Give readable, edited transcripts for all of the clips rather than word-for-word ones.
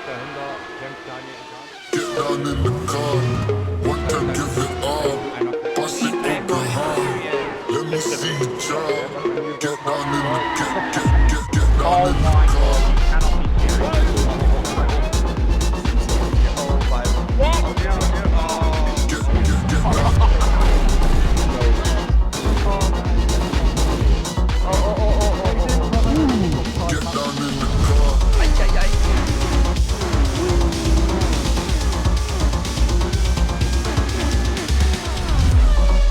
dahinter kämpft Daniel Get down in the car, one time give it all. Bust it open hard, let me see you jump. Get down in the, get down in the car. Get down in the car.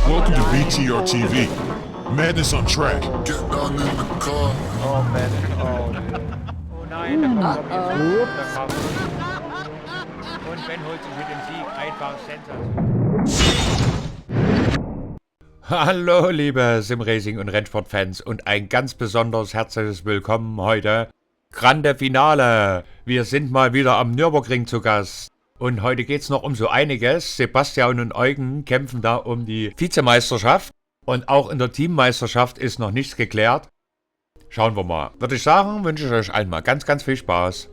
Welcome to BTR TV. Madness on track. Get down in the car. Oh nein, da kommt noch jemand. Da kommt. Und Ben holt sich mit dem Sieg einfach sensationell. Hallo liebe Simracing und Rennsportfans und ein ganz besonders herzliches Willkommen heute. Grande Finale. Wir sind mal wieder am Nürburgring zu Gast. Und heute geht's noch um so einiges. Sebastian und Eugen kämpfen da um die Vizemeisterschaft. Und auch in der Teammeisterschaft ist noch nichts geklärt. Schauen wir mal. Würde ich sagen, wünsche ich euch allen mal ganz, ganz viel Spaß.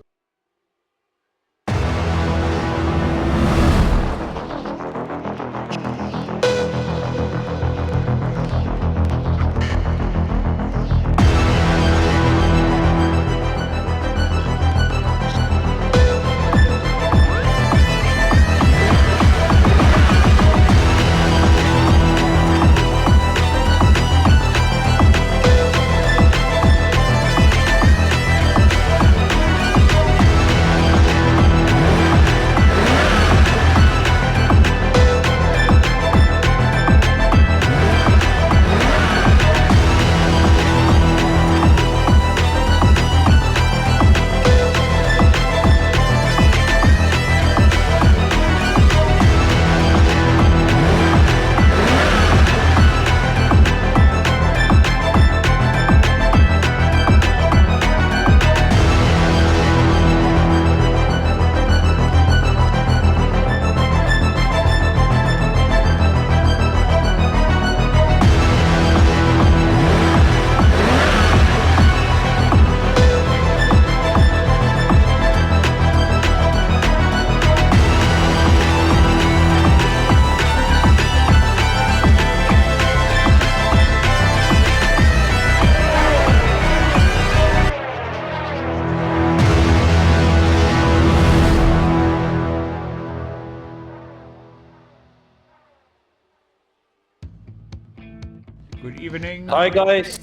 Good evening. Hi guys.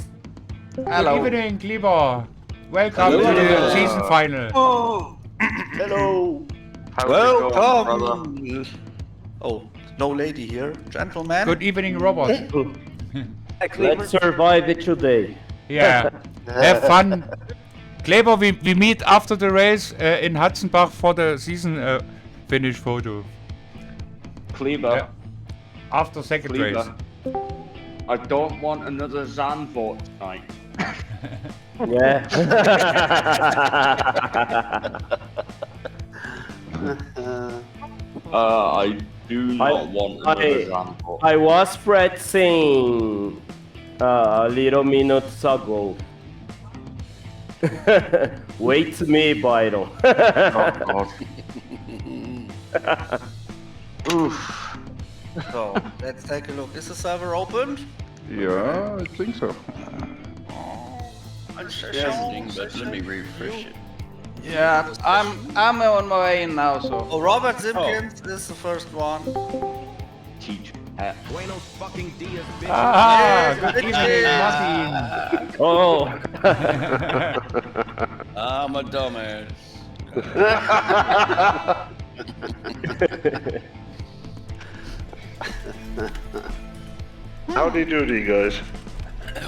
Hello. Good evening, Kleber. Welcome to the season final. Oh. Hello. Welcome. Oh, no lady here. Gentlemen. Good evening, Robert. Let's survive it today. Yeah. Have fun. Kleber, we meet after the race in Hatzenbach for the season finish photo. Kleber, After second Kleber. race. I don't want another Zandvoort tonight. Yeah. I do not want another Zandvoort. I was practicing a little minutes ago. Wait me, Byron. Oof. So, let's take a look. Is the server opened? Yeah, I think so. But let me refresh it. Yeah, I'm on my way in now. So. Oh, Robert Simpkins is the first one. Teach. Good evening, Martin. Oh. I'm a dumbass. Howdy doody, guys.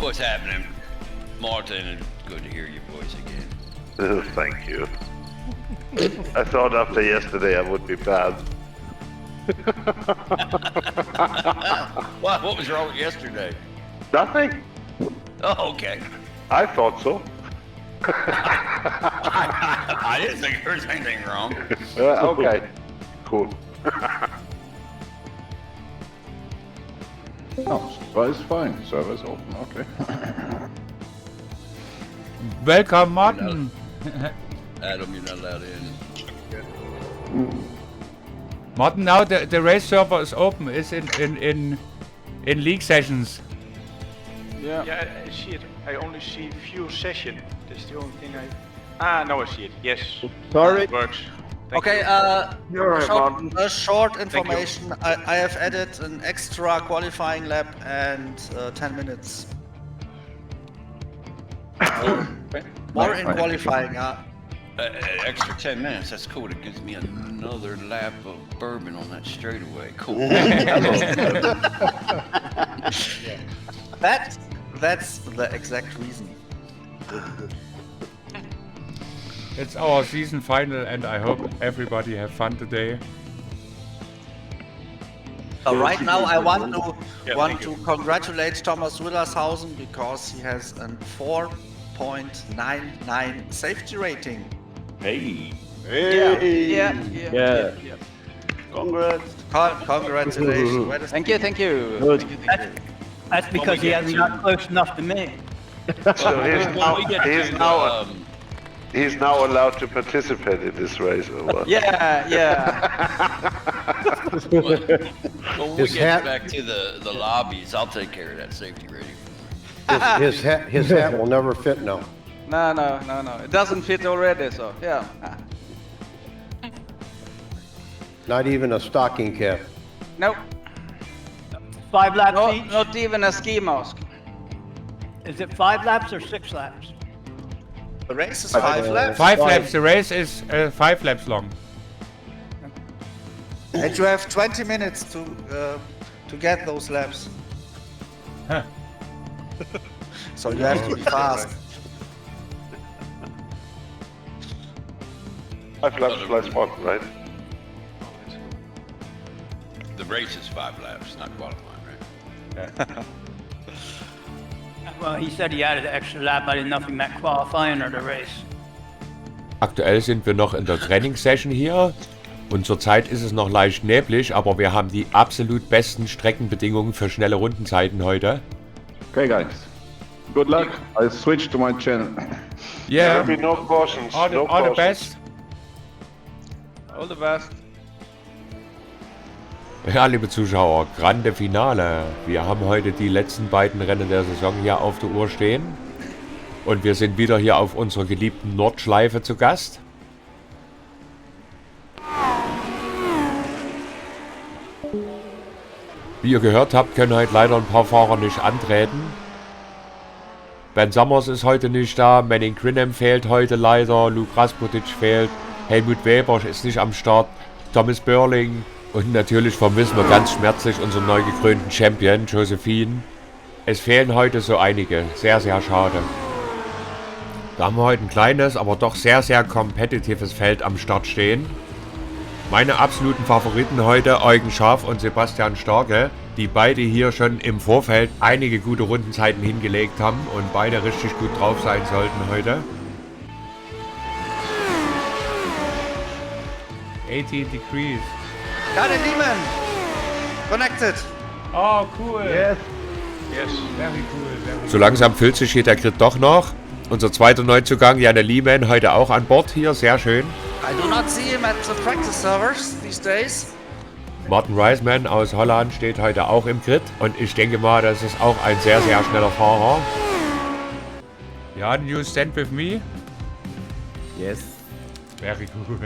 What's happening? Martin, good to hear your voice again. Oh, thank you. I thought after yesterday I would be bad. What was wrong with yesterday? Nothing. Oh, okay. I thought so. I didn't think there was anything wrong. Okay. Cool. Oh, server's fine. Server's open. Okay. Welcome, Martin. Adam, you're not allowed in. Martin, now the race server is open. Is in league sessions. Yeah. Yeah, I see it. I only see few session. That's the only thing I... now I see it. Yes. Sorry. It works. Thank Okay, you. You're right, Martin. short information. I have added an extra qualifying lap and 10 minutes. More in qualifying, Extra 10 minutes. That's cool. It gives me another lap of bourbon on that straightaway. Cool. That's the exact reason. It's our season final, and I hope everybody have fun today. Right now, I want thank to congratulate Thomas Willershausen because he has a 4.99 safety rating. Hey. Yeah. Congrats. Congratulations. Thank you. Good. That's because he hasn't got close enough to me. So he's now allowed to participate in this race or what? Yeah. When we get back to the lobbies, I'll take care of that safety rating. His hat will never fit now. No. It doesn't fit already, so yeah. Not even a stocking cap. Nope. 5 laps each? Not even a ski mask. Is it 5 laps or 6 laps? The race is 5 laps. 5 laps. The race is 5 laps long. And you have 20 minutes to get those laps. So you have to be fast. 5 laps plus 1, right? The race is 5 laps, not qualifying, right? Well, he said he added an extra lap. I didn't know if he meant qualifying or the race. Aktuell sind wir noch in der Trainingssession hier und zurzeit ist es noch leicht neblig, aber wir haben die absolut besten Streckenbedingungen für schnelle Rundenzeiten heute. Okay, guys. Good luck. I'll switch to my channel. Yeah, There will be no cautions. all the best. All the best. Ja, liebe Zuschauer, Grande Finale. Wir haben heute die letzten beiden Rennen der Saison hier auf der Uhr stehen. Und wir sind wieder hier auf unserer geliebten Nordschleife zu Gast. Wie ihr gehört habt, können heute leider ein paar Fahrer nicht antreten. Ben Summers ist heute nicht da, Manning Grinham fehlt heute leider, Luke Rasputic fehlt, Helmut Weber ist nicht am Start, Thomas Börling und natürlich vermissen wir ganz schmerzlich unseren neu gekrönten Champion, Josephine. Es fehlen heute so einige, sehr, sehr schade. Da haben wir heute ein kleines, aber doch sehr, sehr competitives Feld am Start stehen. Meine absoluten Favoriten heute, Eugen Schaaf und Sebastian Starke, die beide hier schon im Vorfeld einige gute Rundenzeiten hingelegt haben und beide richtig gut drauf sein sollten heute. 18 degrees. Got it, Demon! Connected! Oh, cool. Yes. Very cool. So langsam füllt sich hier der Grid doch noch. Unser zweiter Neuzugang, Janne Lehmann, heute auch an Bord hier, sehr schön. I do not see him at the practice servers these days. Martin Reisman aus Holland steht heute auch im Grid und ich denke mal, das ist auch ein sehr, sehr schneller Fahrer. Jan, you stand with me? Yes. Very cool.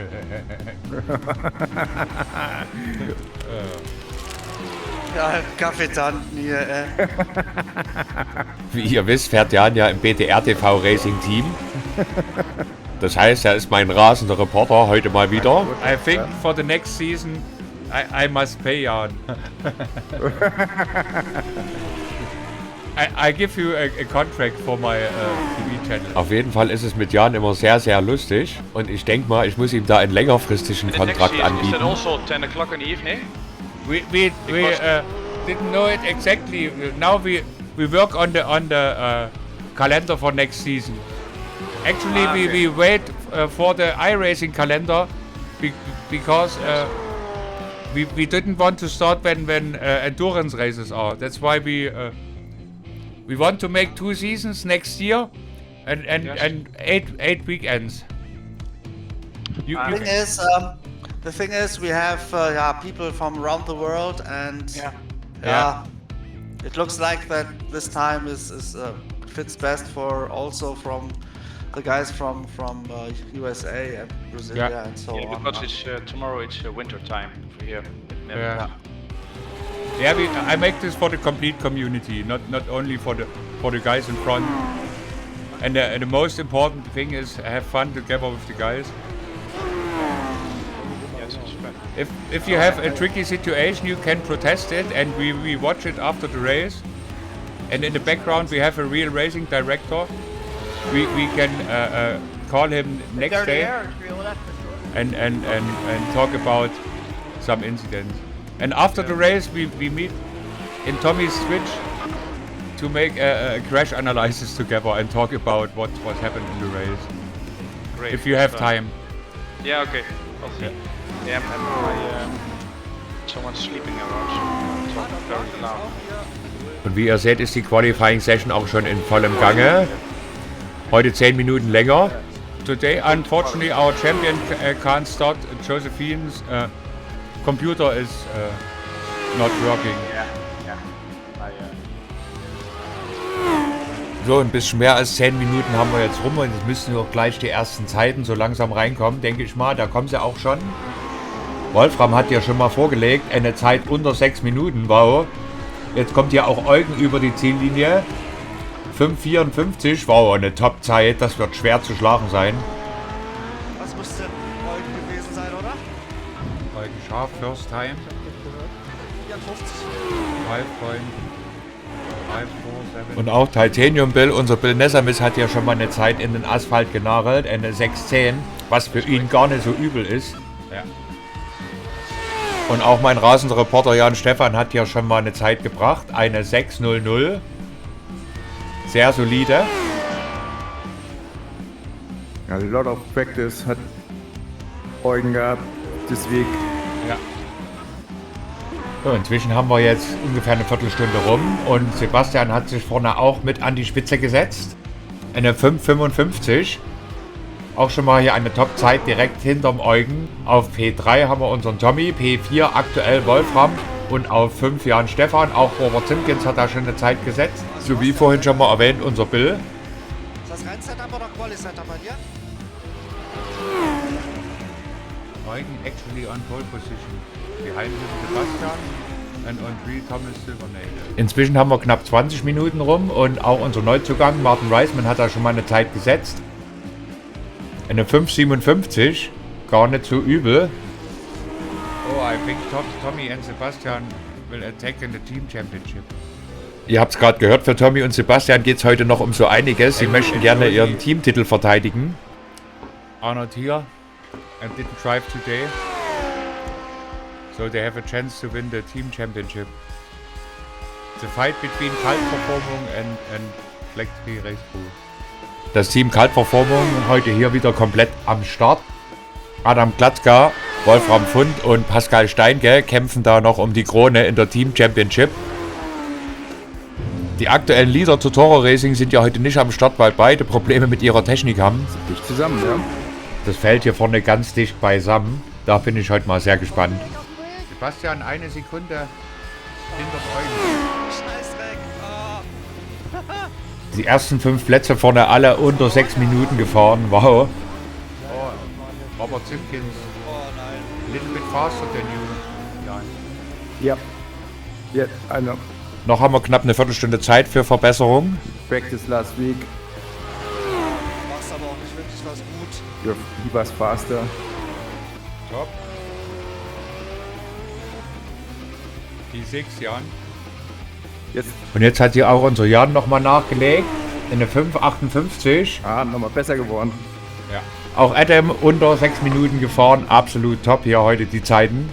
Ja, Kaffeetanten hier, Wie ihr wisst, fährt Jan ja im BTR TV Racing Team. Das heißt, er ist mein rasender Reporter heute mal wieder. I think for the next season I must pay Jan. I give you a contract for my TV channel. Auf jeden Fall ist es mit Jan immer sehr, sehr lustig. Und ich denke mal, ich muss ihm da einen längerfristigen Kontrakt anbieten. Is that also 10 o'clock in the evening? We didn't know it exactly. Now we work on the calendar for next season. Actually, we wait for the iRacing calendar because we didn't want to start when endurance races are. That's why we want to make 2 seasons next year and 8 weekends. The thing is, The thing is, we have people from around the world, and it looks like that this time is fits best for also from the guys from USA and Brasilia and so on. Because it's tomorrow. It's winter time for here. Yeah. Yeah, I make this for the complete community, not only for the guys in front. And the most important thing is have fun together with the guys. Yes, it's fun. If you have a tricky situation, you can protest it, and we watch it after the race. And in the background, we have a real racing director. We can call him next day and talk about some incidents. And after the race, we meet in Tommy's Switch to make a crash analysis together and talk about what happened in the race. Great. If you have time. Yeah, okay. I'll see. Yeah, someone's sleeping around, so it's very loud. Und wie ihr seht, ist die Qualifying Session auch schon in vollem Gange. Heute 10 Minuten länger. Today, unfortunately, our champion can't start. Josephine's computer is not working. So, ein bisschen mehr als 10 Minuten haben wir jetzt rum und jetzt müssen auch gleich die ersten Zeiten so langsam reinkommen, denke ich mal. Da kommen sie auch schon. Wolfram hat ja schon mal vorgelegt, eine Zeit unter 6 Minuten, wow. Jetzt kommt ja auch Eugen über die Ziellinie. 5,54, wow, eine Top-Zeit, das wird schwer zu schlagen sein. Was müsste Eugen gewesen sein, oder? Eugen Scharf, First Time. 54. 5,7. Und auch Titanium Bill, unser Bill Nessamis hat ja schon mal eine Zeit in den Asphalt genagelt, eine 6,10, was für ihn gar nicht so übel ist. Ja. Und auch mein rasender Reporter Jan Stefan hat ja schon mal eine Zeit gebracht, eine 6,00. Sehr solide. A lot of practice hat Eugen gehabt, deswegen. Ja. So, inzwischen haben wir jetzt ungefähr eine Viertelstunde rum und Sebastian hat sich vorne auch mit an die Spitze gesetzt. Eine 5,55. Auch schon mal hier eine Top-Zeit direkt hinterm Eugen. Auf P3 haben wir unseren Tommy, P4 aktuell Wolfram und auf 5 Jan Stefan. Auch Robert Simpkins hat da schon eine Zeit gesetzt. So wie vorhin schon mal erwähnt, unser Bill. Ist das Rennsetup oder Quali-Setup bei dir? Eugen actually on pole position. Behind him Sebastian and on 3 Thomas Silvernail. Inzwischen haben wir knapp 20 Minuten rum und auch unser Neuzugang Martin Reisman hat da schon mal eine Zeit gesetzt. Eine 5,57, gar nicht so übel. Oh, I think Tommy and Sebastian will attack in the Team Championship. Ihr habt es gerade gehört, für Tommy und Sebastian geht es heute noch um so einiges. Sie möchten gerne ihren Teamtitel verteidigen. Are not here and didn't drive today. So they have a chance to win the Team Championship. The fight between Kaltverformung and Black Tree Race Crew. Das Team Kaltverformung heute hier wieder komplett am Start. Adam Glatzka, Wolfram Fund und Pascal Steinke kämpfen da noch um die Krone in der Team Championship. Die aktuellen Leader zu Toro Racing sind ja heute nicht am Start, weil beide Probleme mit ihrer Technik haben. Dicht zusammen, ja. Das fällt hier vorne ganz dicht beisammen. Da bin ich heute mal sehr gespannt. Sebastian, eine Sekunde hinter euch. Scheißdreck. Die ersten 5 Plätze vorne alle unter 6 Minuten gefahren. Wow. Oh, Robert Simpkins. Oh nein. A little bit faster than you. Ja. Ja, eine. Noch haben wir knapp eine Viertelstunde Zeit für Verbesserung. Practice last week. Machst aber auch nicht wirklich was gut. He was faster. Top. Die 6 Jan. Jetzt. Und jetzt hat hier auch unser Jan nochmal nachgelegt. Eine 5,58. Ah, nochmal besser geworden. Ja. Auch Adam unter 6 Minuten gefahren. Absolut top hier heute die Zeiten.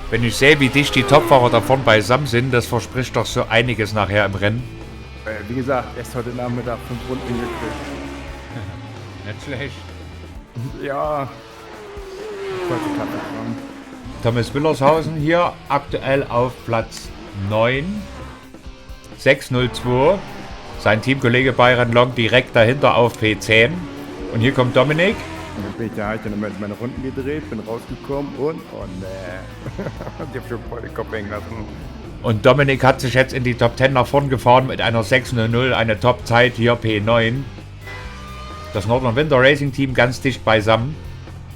Wenn ich sehe, wie dicht die Topfahrer davon beisammen sind, das verspricht doch so einiges nachher im Rennen. Wie gesagt, erst heute Nachmittag 5 Runden gekriegt. Nicht schlecht. Ja. Thomas Willershausen hier aktuell auf Platz 9. 6,02. Sein Teamkollege Byron Long direkt dahinter auf P10. Und hier kommt Dominik dann bin ich da, hab ich dann meine Runden gedreht, bin rausgekommen und, oh ne. Ich hab schon voll den Kopf hängen lassen. Und Dominik hat sich jetzt in die Top 10 nach vorn gefahren mit einer 6:00, eine Top-Zeit hier P9. Das Northern Winter Racing Team ganz dicht beisammen.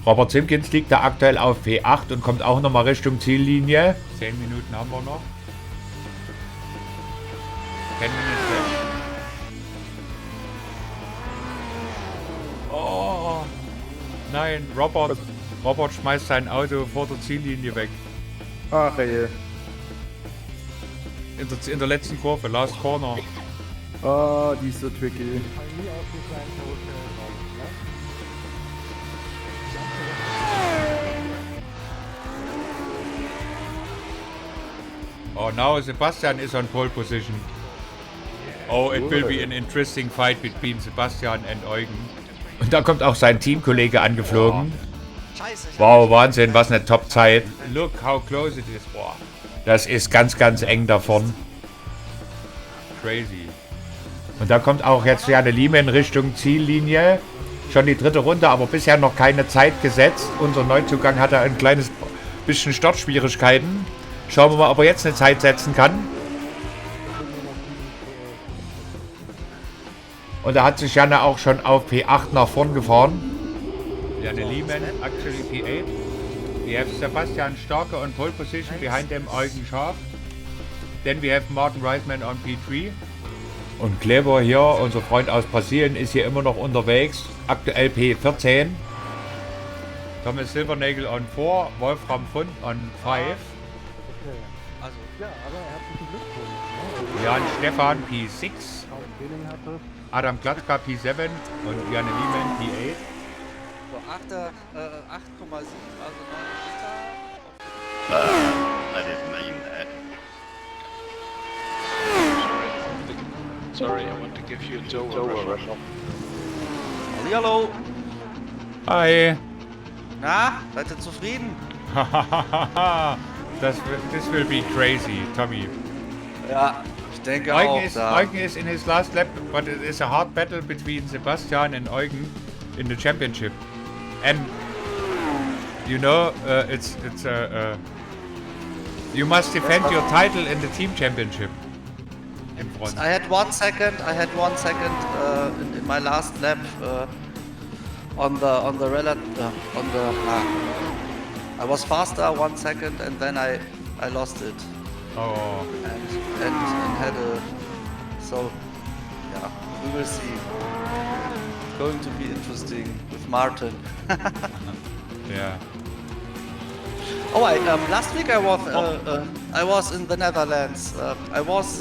Robert Simpkins liegt da aktuell auf P8 und kommt auch nochmal Richtung Ziellinie. 10 Minuten haben wir noch. 10 Minuten left. Oh, nein, Robert schmeißt sein Auto vor der Ziellinie weg. Ach ey. In der letzten Kurve, Last Corner. Oh, die ist so tricky. Oh, now Sebastian is on pole position. Oh, it will be an interesting fight between Sebastian and Eugen. Und da kommt auch sein Teamkollege angeflogen. Wow, Wahnsinn, was eine Top-Zeit. Look how close it is. Boah. Das ist ganz, ganz eng davon. Crazy. Und da kommt auch jetzt Janne Liemen Richtung Ziellinie. Schon die dritte Runde, aber bisher noch keine Zeit gesetzt. Unser Neuzugang hatte ein kleines bisschen Startschwierigkeiten. Schauen wir mal, ob er jetzt eine Zeit setzen kann. Und da hat sich Janne auch schon auf P8 nach vorn gefahren. Janne Liemen, actually P8. We have Sebastian Starke on pole position, behind them Eugen Scharf. Then we have Martin Reisman on P3. Und Kleber hier, unser Freund aus Brasilien, ist hier immer noch unterwegs. Aktuell P14. Thomas Silvernagel on 4, Wolfram Fund on 5. Also, ja, aber herzlichen Glückwunsch. Jan Stefan P6. Adam Glatzka P7 und Janne Liemen P8. So, 8,7, also 9 I didn't mean that. Sorry, I want to give you a tour. Hallo. Hi. Na, seid ihr zufrieden? This will be crazy, Tommy. Ja, ich denke Eugen auch. Eugen is in his last lap, but it is a hard battle between Sebastian and Eugen in the championship. And you know, you must defend your title in the team championship. In front. I had 1 second. In my last lap I was faster 1 second and then I lost it. Oh. And had a, so yeah, we will see. Going to be interesting with Martin. Yeah. Oh, last week I was in the Netherlands. I was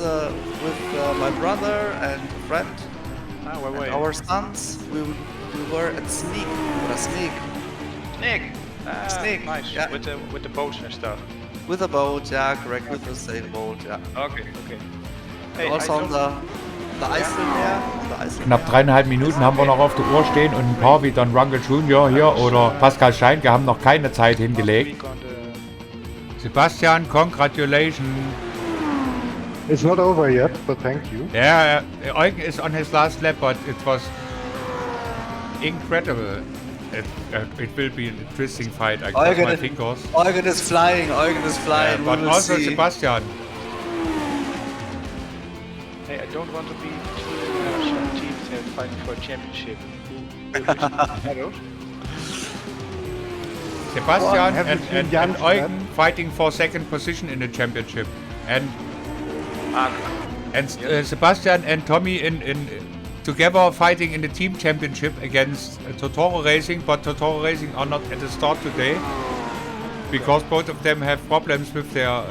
with my brother and friend. And our sons. We were at Sneak. Sneak. Sneak. Nice. Yeah. With the boats and stuff. With a boat, yeah, correct. With the sailboat, yeah. Okay. Hey, Also on the Eiselmeer. Knapp 3,5 Minuten haben wir noch auf der Uhr stehen und ein paar wie Don Rangel Jr. hier oder Pascal Steinke haben noch keine Zeit hingelegt. Sebastian, congratulations. It's not over yet, but thank you. Yeah, Eugen is on his last lap, but it was incredible. It will be an interesting fight. I cross my fingers. Eugen is flying. But also see. Sebastian. Hey, I don't want to be some teams fighting for a championship. Sebastian and Eugen fighting for second position in the championship. And Sebastian and Tommy in together fighting in the team championship against Totoro Racing, but Totoro Racing are not at the start today because both of them have problems with their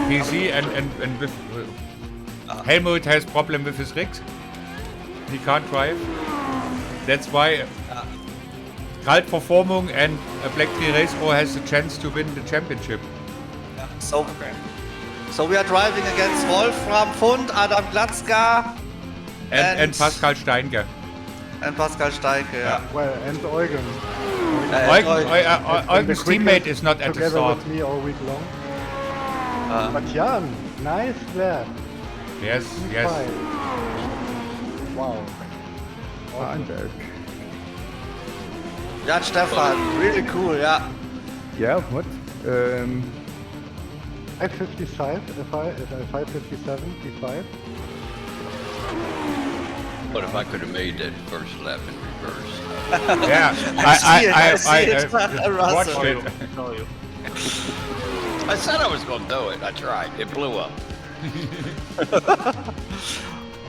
PC and with Helmut has problem with his rigs. He can't drive. That's why Kalt Verformung and Black Tree Race Pro has the chance to win the championship. So we are driving against Wolfram Fund, Adam Glatzka, and Pascal Steinke. And Pascal Steinke, yeah. Well, and Eugen. Eugen's teammate is not at the together start. with me all week long. But Jan, nice lap. Yes. Wow. Feinberg. Jan Stefan, really cool, yeah. Yeah, what? 557, 557, P5. What if I could have made that first lap in reverse? Yeah, I see it, watched Russell. it. I said I was going to do it. I tried. It blew up.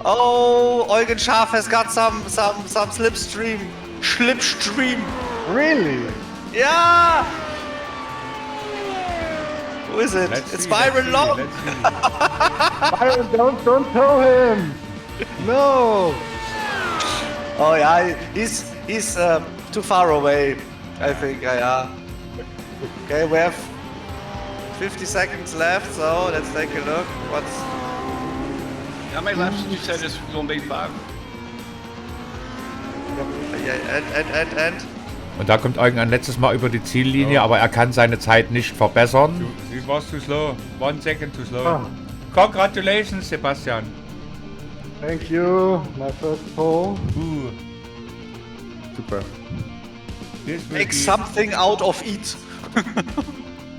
Oh, Eugen Schaaf has got some slipstream. Really? Yeah! Who is it? It's Byron Long. Byron, don't tell him! No! Oh yeah, he's too far away, I think. Yeah. Okay, we have 50 seconds left, so let's take a look. How many laps did you say this was going to be? 5? Yeah, and. Und da kommt Eugen ein letztes Mal über die Ziellinie, aber er kann seine Zeit nicht verbessern. Sie warst too slow. 1 second too slow. Congratulations, Sebastian. Thank you, my first pole. Super. Make something out of it.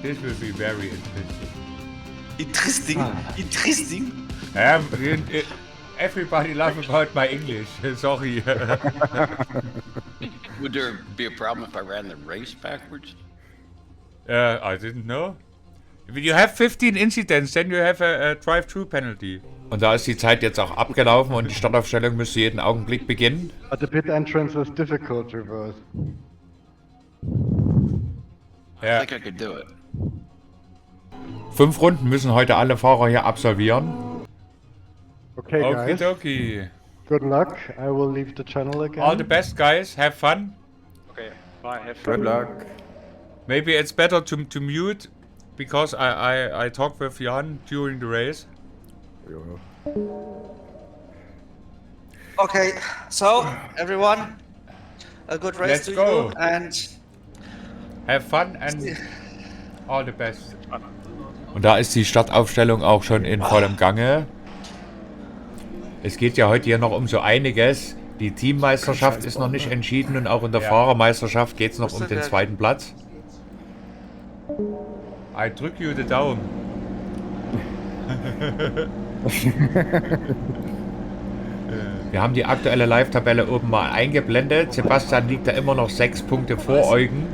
This will be very interesting. Interesting. Everybody laugh about my English. Sorry. Would there be a problem if I ran the race backwards? I didn't know. If you have 15 incidents, then you have a drive-through penalty. Und da ist die Zeit jetzt auch abgelaufen und die Startaufstellung müsste jeden Augenblick beginnen. But the pit entrance is difficult, reverse. I think I could do it. 5 Runden müssen heute alle Fahrer hier absolvieren. Okay, guys. Okidoki. Good luck. I will leave the channel again. All the best, guys. Have fun. Okay, bye, have fun. Good luck. Maybe it's better to mute because I talked with Jan during the race. Okay, so everyone, a good race Let's to go. you and Have fun and all the best. Und da ist die Startaufstellung auch schon in vollem Gange. Es geht ja heute hier noch um so einiges. Die Teammeisterschaft ist noch nicht entschieden und auch in der Fahrermeisterschaft geht es noch um den 2. Platz. I drück you the Daumen. Wir haben die aktuelle Live-Tabelle oben mal eingeblendet. Sebastian liegt da immer noch 6 Punkte vor Eugen.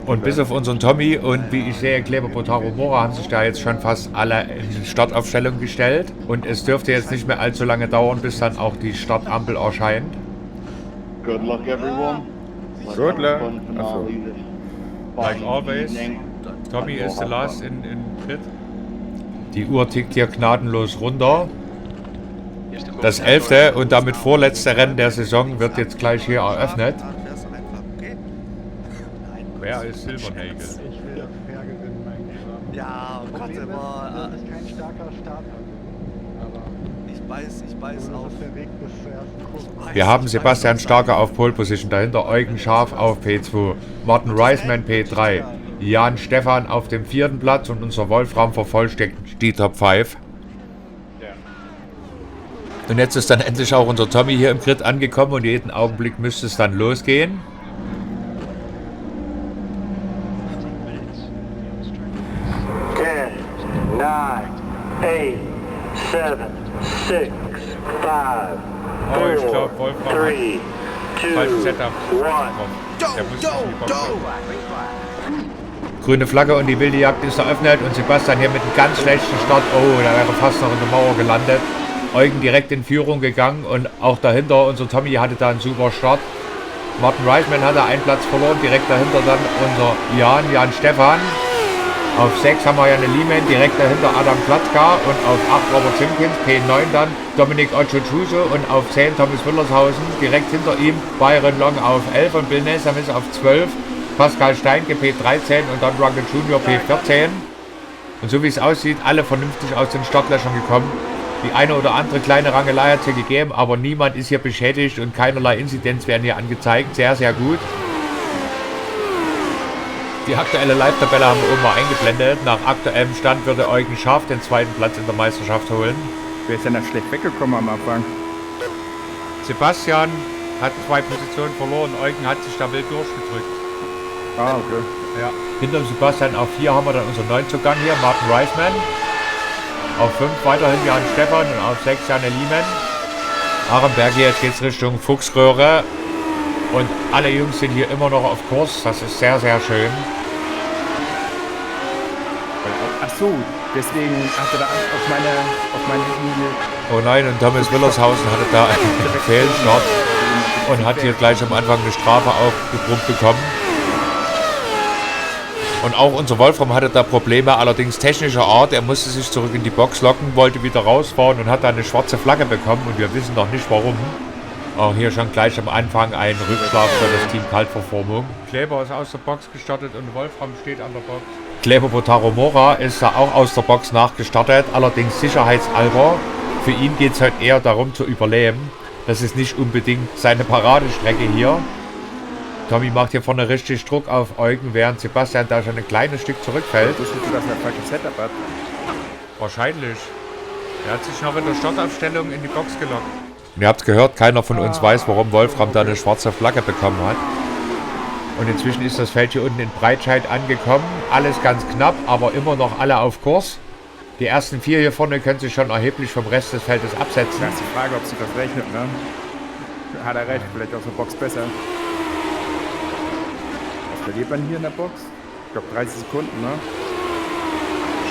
Und bis auf unseren Tommy und wie ich sehe, Kleber Botaro Mora haben sich da jetzt schon fast alle in Startaufstellung gestellt. Und es dürfte jetzt nicht mehr allzu lange dauern, bis dann auch die Startampel erscheint. Good luck, everyone. Good luck. Like always, Tommy is the last in pit. Die Uhr tickt hier gnadenlos runter. Das 11. und damit vorletzte Rennen der Saison wird jetzt gleich hier eröffnet. Wer ist Silbernagel? Ich will fair gewinnen, mein Lieber. ja, oh Gott, Problem ist, immer. dass ich kein starker Start hatte. Aber Ich beiß das auf. ist der Weg bis zur ersten Kurve. Wir haben Sebastian Starker auf Pole Position, dahinter Eugen Schaaf auf P2, Martin Reisman P3, Jan Stefan auf dem 4. Platz und unser Wolfram vervollständigt die Top 5. Und jetzt ist dann endlich auch unser Tommy hier im Grid angekommen und jeden Augenblick müsste es dann losgehen. 10, 9, 8, 7, 6, 5, Oh, ich glaube, Wolfram 3, hat falsches Setup. Der muss die grüne Flagge und die wilde Jagd ist eröffnet und Sebastian hier mit einem ganz schlechten Start. Oh, da wäre fast noch in der Mauer gelandet. Eugen direkt in Führung gegangen und auch dahinter, unser Tommy hatte da einen super Start. Martin Reisman hatte einen Platz verloren, direkt dahinter dann unser Jan Stefan. Auf 6 haben wir Janne Liemann, direkt dahinter Adam Platzka und auf 8 Robert Simpkins, P9 dann Dominik Ochochuso und auf 10 Thomas Willershausen, direkt hinter ihm Byron Long auf 11 und Bill Nessamis auf 12, Pascal Steinke P13 und dann Rugged Junior P14. Und so wie es aussieht, alle vernünftig aus den Startlöchern gekommen. Die eine oder andere kleine Rangelei hat es hier gegeben, aber niemand ist hier beschädigt und keinerlei Inzidenz werden hier angezeigt. Sehr, sehr gut. Die aktuelle Live-Tabelle haben wir oben mal eingeblendet. Nach aktuellem Stand würde Eugen Schaaf den 2. Platz in der Meisterschaft holen. Wer ist denn da schlecht weggekommen am Anfang? Sebastian hat 2 Positionen verloren. Eugen hat sich da wild durchgedrückt. Ah, okay. Ja. Hinter Sebastian auf 4 haben wir dann unseren Neuzugang hier, Martin Reisman. Auf 5 weiterhin Jan Stefan und auf 6 Janne Liemen. Arenberg hier, jetzt geht's Richtung Fuchsröhre. Und alle Jungs sind hier immer noch auf Kurs. Das ist sehr, sehr schön. Ach so, deswegen hatte da auf meine Linie. Oh nein, und Thomas Willershausen hatte da einen Fehlstart und hat hier gleich am Anfang eine Strafe aufgebrummt bekommen. Und auch unser Wolfram hatte da Probleme, allerdings technischer Art. Er musste sich zurück in die Box locken, wollte wieder rausfahren und hat dann eine schwarze Flagge bekommen und wir wissen noch nicht warum. Auch hier schon gleich am Anfang ein Rückschlag für das Team Kaltverformung. Kleber ist aus der Box gestartet und Wolfram steht an der Box. Kleber Botaromora ist da auch aus der Box nachgestartet, allerdings sicherheitshalber. Für ihn geht es heute eher darum zu überleben. Das ist nicht unbedingt seine Paradestrecke hier. Tommy macht hier vorne richtig Druck auf Eugen, während Sebastian da schon ein kleines Stück zurückfällt. Das ist dass er ein falsches Setup hat. Wahrscheinlich. Er hat sich noch in der Startaufstellung in die Box gelockt. Und ihr habt gehört, keiner von uns weiß, warum Wolfram da eine schwarze Flagge bekommen hat. Und inzwischen ist das Feld hier unten in Breitscheid angekommen. Alles ganz knapp, aber immer noch alle auf Kurs. Die ersten 4 hier vorne können sich schon erheblich vom Rest des Feldes absetzen. Das ist die Frage, ob sich das rechnet, ne? Hat er recht, vielleicht aus der Box besser. Was verliert man hier in der Box? Ich glaube 30 Sekunden, ne?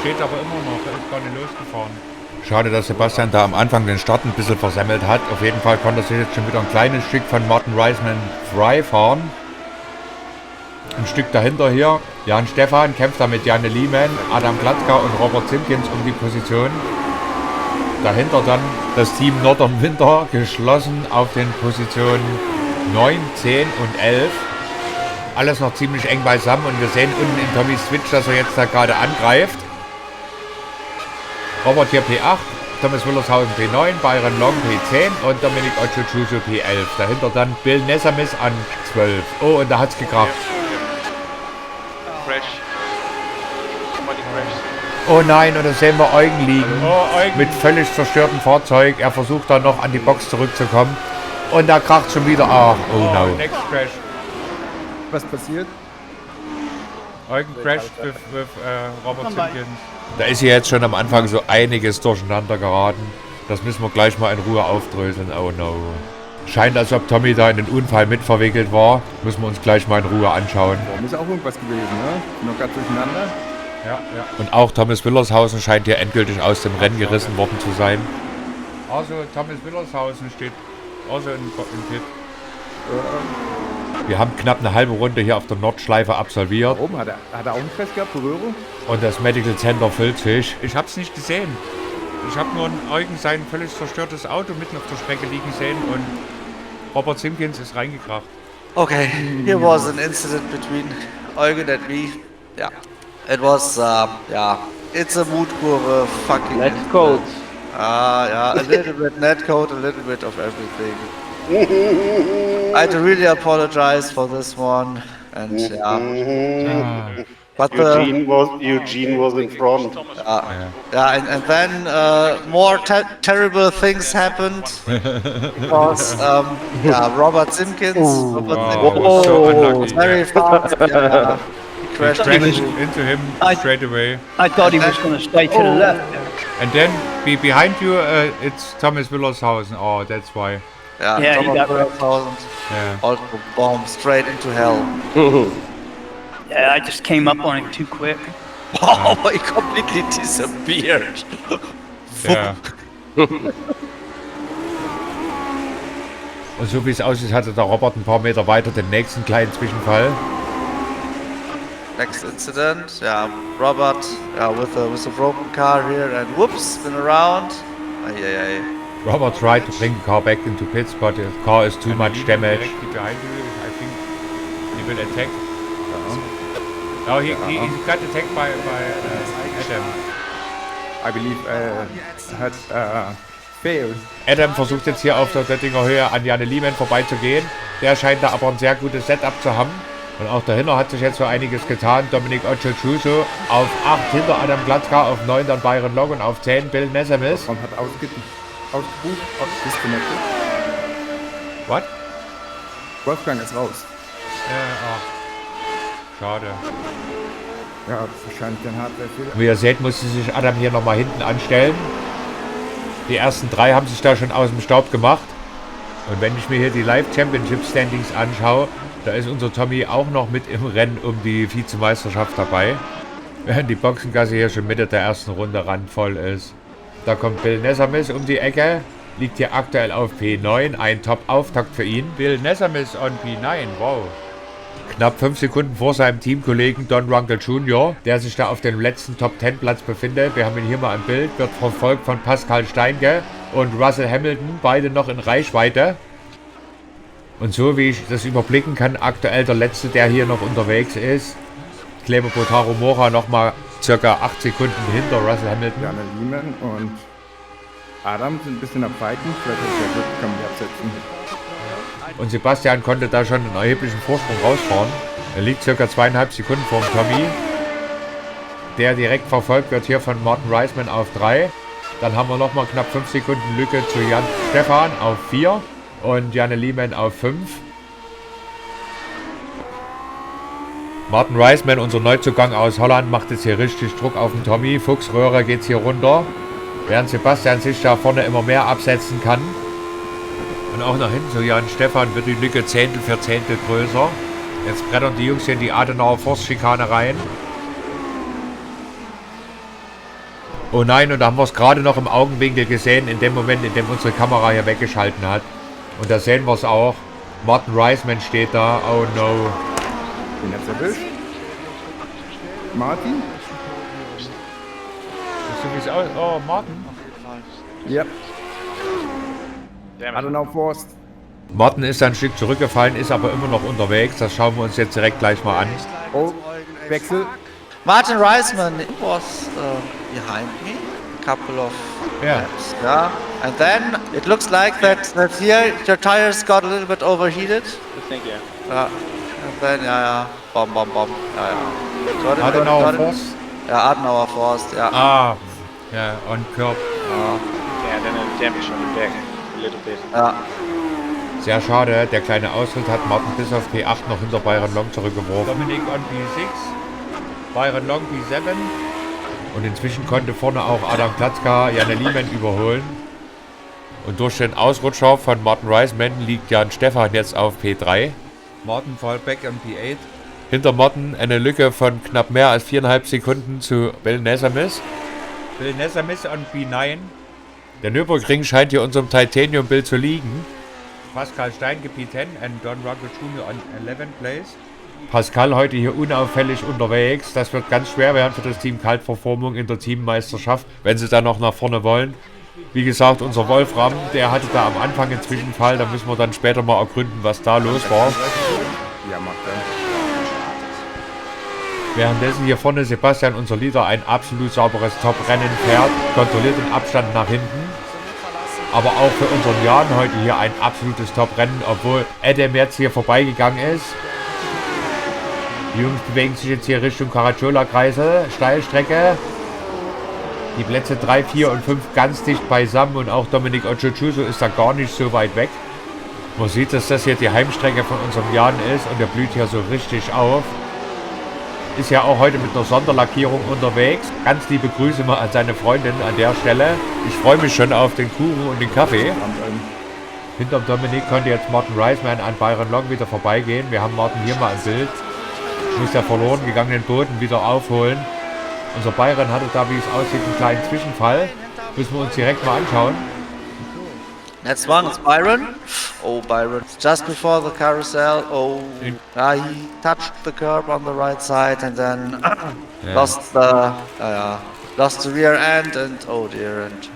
Steht aber immer noch, er ist gar nicht losgefahren. Schade, dass Sebastian da am Anfang den Start ein bisschen versemmelt hat. Auf jeden Fall konnte er sich jetzt schon wieder ein kleines Stück von Martin Reisman frei fahren. Ein Stück dahinter hier, Jan Stefan kämpft da mit Janne Liemen, Adam Glatzka und Robert Simpkins um die Position. Dahinter dann das Team Northern Winter geschlossen auf den Positionen 9, 10 und 11. Alles noch ziemlich eng beisammen und wir sehen unten in Tommys Switch, dass er jetzt da gerade angreift. Robert hier P8, Thomas Willershausen P9, Byron Long P10 und Dominik Ochochuso P11. Dahinter dann Bill Nesamis an 12. Oh, und da hat's gekracht. Crash. Somebody crashed. Oh nein, und da sehen wir Eugen liegen. Mit völlig zerstörtem Fahrzeug. Er versucht dann noch an die Box zurückzukommen. Und da kracht schon wieder. Ach, oh no. Next crash. Was passiert? Eugen crasht with Robert Simpkins. Da ist hier jetzt schon am Anfang so einiges durcheinander geraten. Das müssen wir gleich mal in Ruhe aufdröseln. Oh no. Scheint, als ob Tommy da in den Unfall mit verwickelt war. Müssen wir uns gleich mal in Ruhe anschauen. Warum ist auch irgendwas gewesen, ne? Noch ganz durcheinander. Ja. Und auch Thomas Willershausen scheint hier endgültig aus dem Rennen gerissen worden zu sein. Also Thomas Willershausen steht also im Pit. Wir haben knapp eine halbe Runde hier auf der Nordschleife absolviert. Warum? Hat er auch einen Crash gehabt, Berührung? Und das Medical Center füllt sich. Ich hab's nicht gesehen. Ich habe nur Eugen sein völlig zerstörtes Auto mitten auf der Strecke liegen sehen und Robert Simpkins ist reingekracht. Okay, here was an incident between Eugen and me. Yeah, it was, it's a Mutkurve fucking... Netcode. Yeah, a little bit netcode, a little bit of everything. I had to really apologize for this one, and yeah. But Eugene was in front. And then more terrible things happened because Robert Simpkins was very fast. He crashed into him straight away. I thought he was going to stay to the left. And then behind you, it's Thomas Willershausen. Oh, that's why. Yeah, he got also bombed straight into hell. Yeah, I just came up on him too quick. Oh, he completely disappeared. Ja. Und so wie es aussieht, hatte der Robert ein paar Meter weiter den nächsten kleinen Zwischenfall. Next incident, Robert, with a broken car here and whoops, spin around. Robert tried to bring the car back into pits, but the car is too much damaged. Behind you, I think he will attack. No, he got attacked by Adam. I believe had failed. Adam versucht jetzt hier auf der Döttinger Höhe an Janne Liemen vorbeizugehen. Der scheint da aber ein sehr gutes Setup zu haben. Und auch dahinter hat sich jetzt so einiges getan. Dominik Ochochuso auf 8 hinter Adam Glatzka, auf 9 dann Byron Long und auf 10 Bill Nesamis. Und hat ausgebucht, disconnected. What? Wolfgang ist raus. Schade. Ja, wahrscheinlich ein Hardware-Fehler. Wie ihr seht, musste sich Adam hier nochmal hinten anstellen. Die ersten 3 haben sich da schon aus dem Staub gemacht. Und wenn ich mir hier die Live-Championship-Standings anschaue, da ist unser Tommy auch noch mit im Rennen um die Vizemeisterschaft dabei. Während die Boxengasse hier schon Mitte der ersten Runde randvoll ist. Da kommt Bill Nesamis um die Ecke. Liegt hier aktuell auf P9. Ein Top-Auftakt für ihn. Bill Nesamis on P9. Wow. Knapp 5 Sekunden vor seinem Teamkollegen Don Runkle Jr., der sich da auf dem letzten Top-10-Platz befindet. Wir haben ihn hier mal im Bild. Wird verfolgt von Pascal Steinke und Russell Hamilton. Beide noch in Reichweite. Und so wie ich das überblicken kann, aktuell der Letzte, der hier noch unterwegs ist. Kleber Botaro Mora nochmal circa 8 Sekunden hinter Russell Hamilton. Janne Liemann und Adam sind ein bisschen am Fighten. Vielleicht hat der Glück, kann man absetzen. Und Sebastian konnte da schon einen erheblichen Vorsprung rausfahren. Er liegt circa 2,5 Sekunden vor dem Tommy. Der direkt verfolgt wird hier von Martin Reisman auf 3. Dann haben wir nochmal knapp 5 Sekunden Lücke zu Jan Stefan auf 4. Und Janne Liemann auf 5. Martin Reisman, unser Neuzugang aus Holland, macht jetzt hier richtig Druck auf den Tommy. Fuchsröhre geht hier runter. Während Sebastian sich da vorne immer mehr absetzen kann. Und auch nach hinten zu Jan Stefan wird die Lücke Zehntel für Zehntel größer. Jetzt brettern die Jungs hier in die Adenauer Forstschikane rein. Oh nein, und da haben wir es gerade noch im Augenwinkel gesehen, in dem Moment, in dem unsere Kamera hier weggeschalten hat. Und da sehen wir es auch. Martin Reisman steht da. Oh no. Den hat's erwischt. Martin? So wie es aus. Oh, Martin. Ja. Adenauer Forst. Martin ist ein Stück zurückgefallen, ist aber immer noch unterwegs. Das schauen wir uns jetzt direkt gleich mal an. Oh, Wechsel. Martin Reisman was behind me, a couple of laps, yeah. And then it looks like that here your tires got a little bit overheated. Thank you. Yeah. And then bomb. Yeah. Adenauer Forst? Yeah, Adenauer Forst, yeah. Ah, yeah, on curb. Yeah, then the damage on the back a little bit. Ja. Sehr schade, der kleine Ausritt hat Martin bis auf P8 noch hinter Byron Long zurückgeworfen. Dominik on P6, Byron Long P7. Und inzwischen konnte vorne auch Adam Klatzka Janne Liemann überholen. Und durch den Ausrutscher von Martin Reisman liegt Jan Stefan jetzt auf P3. Martin fällt back on P8. Hinter Martin eine Lücke von knapp mehr als 4,5 Sekunden zu Bill Nesamis. Bill Nesamis on P9. Der Nürburgring scheint hier unserem Titanium-Bild zu liegen. Pascal Steinke P10 und Don Runkle Jr. on 11th place. Pascal heute hier unauffällig unterwegs. Das wird ganz schwer werden für das Team Kaltverformung in der Teammeisterschaft, wenn sie dann noch nach vorne wollen. Wie gesagt, unser Wolfram, der hatte da am Anfang einen Zwischenfall. Da müssen wir dann später mal ergründen, was da los war. Ja, macht er. Währenddessen hier vorne Sebastian, unser Leader, ein absolut sauberes Top-Rennen fährt. Kontrolliert den Abstand nach hinten. Aber auch für unseren Jan heute hier ein absolutes Top-Rennen, obwohl Adam jetzt hier vorbeigegangen ist. Die Jungs bewegen sich jetzt hier Richtung Caracciola-Kreisel, Steilstrecke. Die Plätze 3, 4 und 5 ganz dicht beisammen und auch Dominic Ochochuso ist da gar nicht so weit weg. Man sieht, dass das hier die Heimstrecke von unserem Jan ist und der blüht hier so richtig auf. Ist ja auch heute mit einer Sonderlackierung unterwegs. Ganz liebe Grüße mal an seine Freundin an der Stelle. Ich freue mich schon auf den Kuchen und den Kaffee. Hinterm Dominik konnte jetzt Martin Reisman an Byron Long wieder vorbeigehen. Wir haben Martin hier mal im Bild. Muss der verloren gegangenen Boden wieder aufholen. Unser Byron hatte da, wie es aussieht, einen kleinen Zwischenfall. Müssen wir uns direkt mal anschauen. Next one is Byron. Oh, Byron. Just before the carousel. Oh, he touched the curb on the right side and then lost the rear end and oh dear, and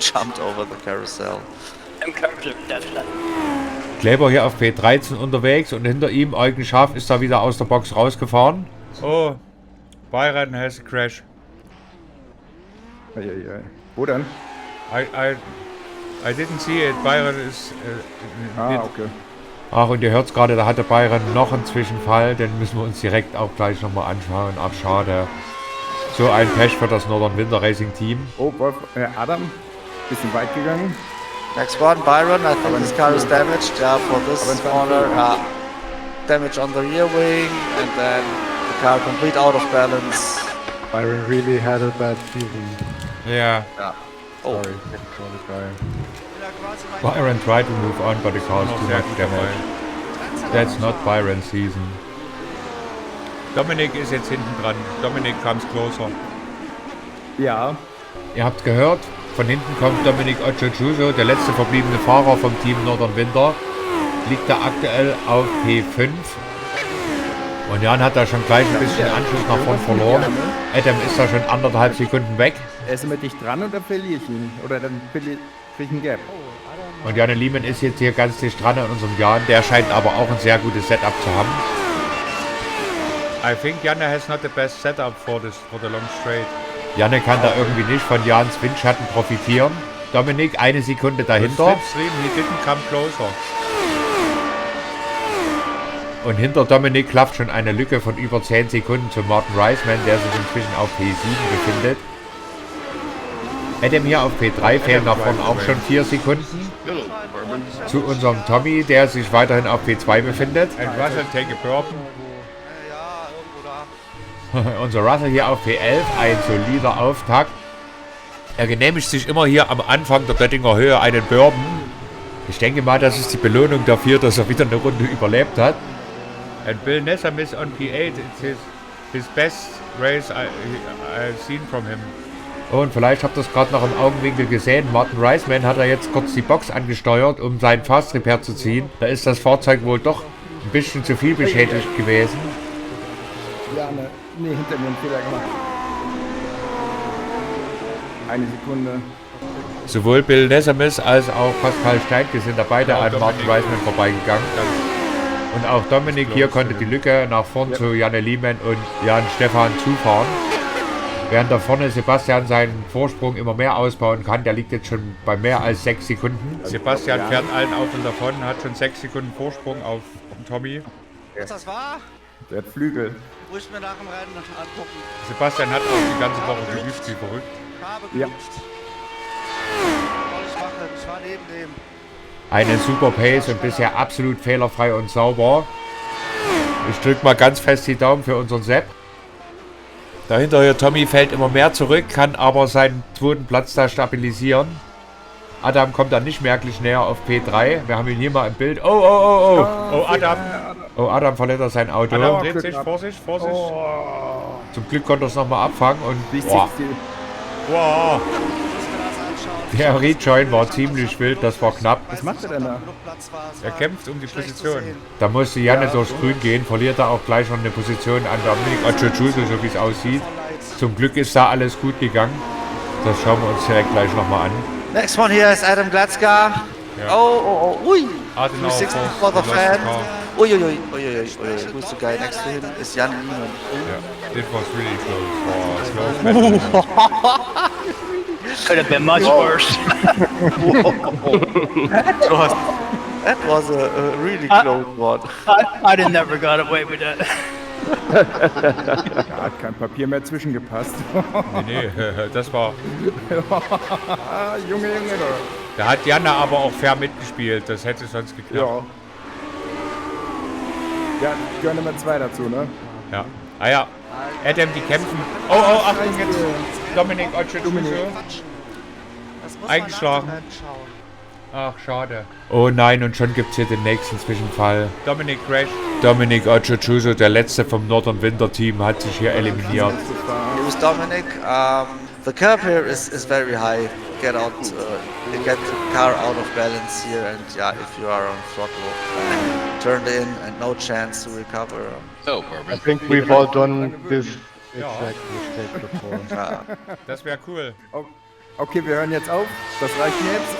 jumped over the carousel. Kleber hier auf P13 unterwegs und hinter ihm Eugen Schaaf ist da wieder aus der Box rausgefahren. Oh, Byron has a crash. Wo denn? I didn't see it. Byron ist... okay. Ach, und ihr hört es gerade, da hatte Byron noch einen Zwischenfall. Den müssen wir uns direkt auch gleich nochmal anschauen. Ach, schade. So ein Pech für das Northern Winter Racing Team. Oh, Adam, bisschen weit gegangen. Next one, Byron. I think this car is damaged. Yeah, for this corner, damage on the rear wing, and then the car complete out of balance. Byron really had a bad season. Yeah. Oh. Sorry for the guy. Byron tried to move on, but the car is too much damage. That's not Byron's season. Dominik ist jetzt hinten dran. Dominik comes closer. Ja. Ihr habt gehört, von hinten kommt Dominik Ochochuso, der letzte verbliebene Fahrer vom Team Northern Winter. Liegt da aktuell auf P5. Und Jan hat da schon gleich ein bisschen Anschluss nach vorn verloren. Adam ist da schon 1,5 Sekunden weg. Er ist immer dicht dran oder verliere ich ihn? Oder dann kriege ich einen Gap. Und Janne Liemann ist jetzt hier ganz dicht dran an unserem Jan. Der scheint aber auch ein sehr gutes Setup zu haben. I think Janne has not the best setup for the long straight. Janne kann da irgendwie nicht von Jans Windschatten profitieren. Dominik, 1 Sekunde dahinter. He didn't come closer. Und hinter Dominik klafft schon eine Lücke von über 10 Sekunden zu Martin Reisman, der sich inzwischen auf P7 befindet. Adam hier auf P3 fehlen nach vorne auch schon 4 Sekunden. Zu unserem Tommy, der sich weiterhin auf P2 befindet. And Russell take a bourbon. Unser Russell hier auf P11, ein solider Auftakt. Er genehmigt sich immer hier am Anfang der Döttinger Höhe einen Bourbon. Ich denke mal, das ist die Belohnung dafür, dass er wieder eine Runde überlebt hat. And Bill Nessam is on P8. It's his best race I've seen from him. Und vielleicht habt ihr es gerade noch im Augenwinkel gesehen. Martin Reisman hat er jetzt kurz die Box angesteuert, um seinen Fast Repair zu ziehen. Da ist das Fahrzeug wohl doch ein bisschen zu viel beschädigt gewesen. Ja, nee, hinter mir einen Fehler gemacht. 1 Sekunde. Sowohl Bill Nessemis als auch Pascal Steinke sind da beide an Martin Reisman vorbeigegangen. Und auch Dominik hier konnte die Lücke nach vorn zu Janne Liemann und Jan Stefan zufahren. Während da vorne Sebastian seinen Vorsprung immer mehr ausbauen kann. Der liegt jetzt schon bei mehr als 6 Sekunden. Sebastian fährt allen auf und davon, hat schon 6 Sekunden Vorsprung auf Tommy. Was das war? Der hat Flügel. Ruhig mir nach dem Rennen angucken. Sebastian hat auch die ganze Woche geübt wie verrückt. Ja. Ich war neben dem. Eine super Pace und bisher absolut fehlerfrei und sauber. Ich drück mal ganz fest die Daumen für unseren Sepp. Dahinter hier Tommy fällt immer mehr zurück, kann aber seinen 2. Platz da stabilisieren. Adam kommt dann nicht merklich näher auf P3. Wir haben ihn hier mal im Bild. Oh, Adam. Oh, Adam verletzt sein Auto. Adam dreht sich, Vorsicht. Zum Glück konnte er es nochmal abfangen und... Wow. Der Rejoin war ziemlich wild, das war knapp. Was macht er denn da? Er kämpft um die Position. Da musste Janne durchs Grün gehen, verliert er auch gleich noch eine Position an Dominik Ochochuso, so wie es aussieht. Zum Glück ist da alles gut gegangen. Das schauen wir uns direkt gleich nochmal an. Next one here is Adam Glatska. Ja. Ui. 360 for the fan. Ui. Who's the guy next to him? Is Jan Liemann. Yeah, it was really close for slow. Could have been much worse. That was a really close one. I'd have never got away with that. Da hat kein Papier mehr zwischengepasst. Nee, das war... Junge. Da hat Janne aber auch fair mitgespielt, das hätte sonst geklappt. Ja, gehören immer 2 dazu, ne? Ja. Ah ja, Adam, die kämpfen. Oh, Achtung jetzt. Dominik Ochochuso. Eingeschlagen. Ach, schade. Oh nein, und schon gibt's hier den nächsten Zwischenfall. Dominik Crash. Dominik Ochochuso, der letzte vom Northern Winter Team, hat sich hier eliminiert. Here's Dominic. The curb here is very high. Get the car out of balance here, and yeah, if you are on throttle, turned in and no chance to recover. Oh, Bourbon. I think we've all done this exact mistake before. Das wäre cool. Okay, wir hören jetzt auf. Das reicht mir jetzt.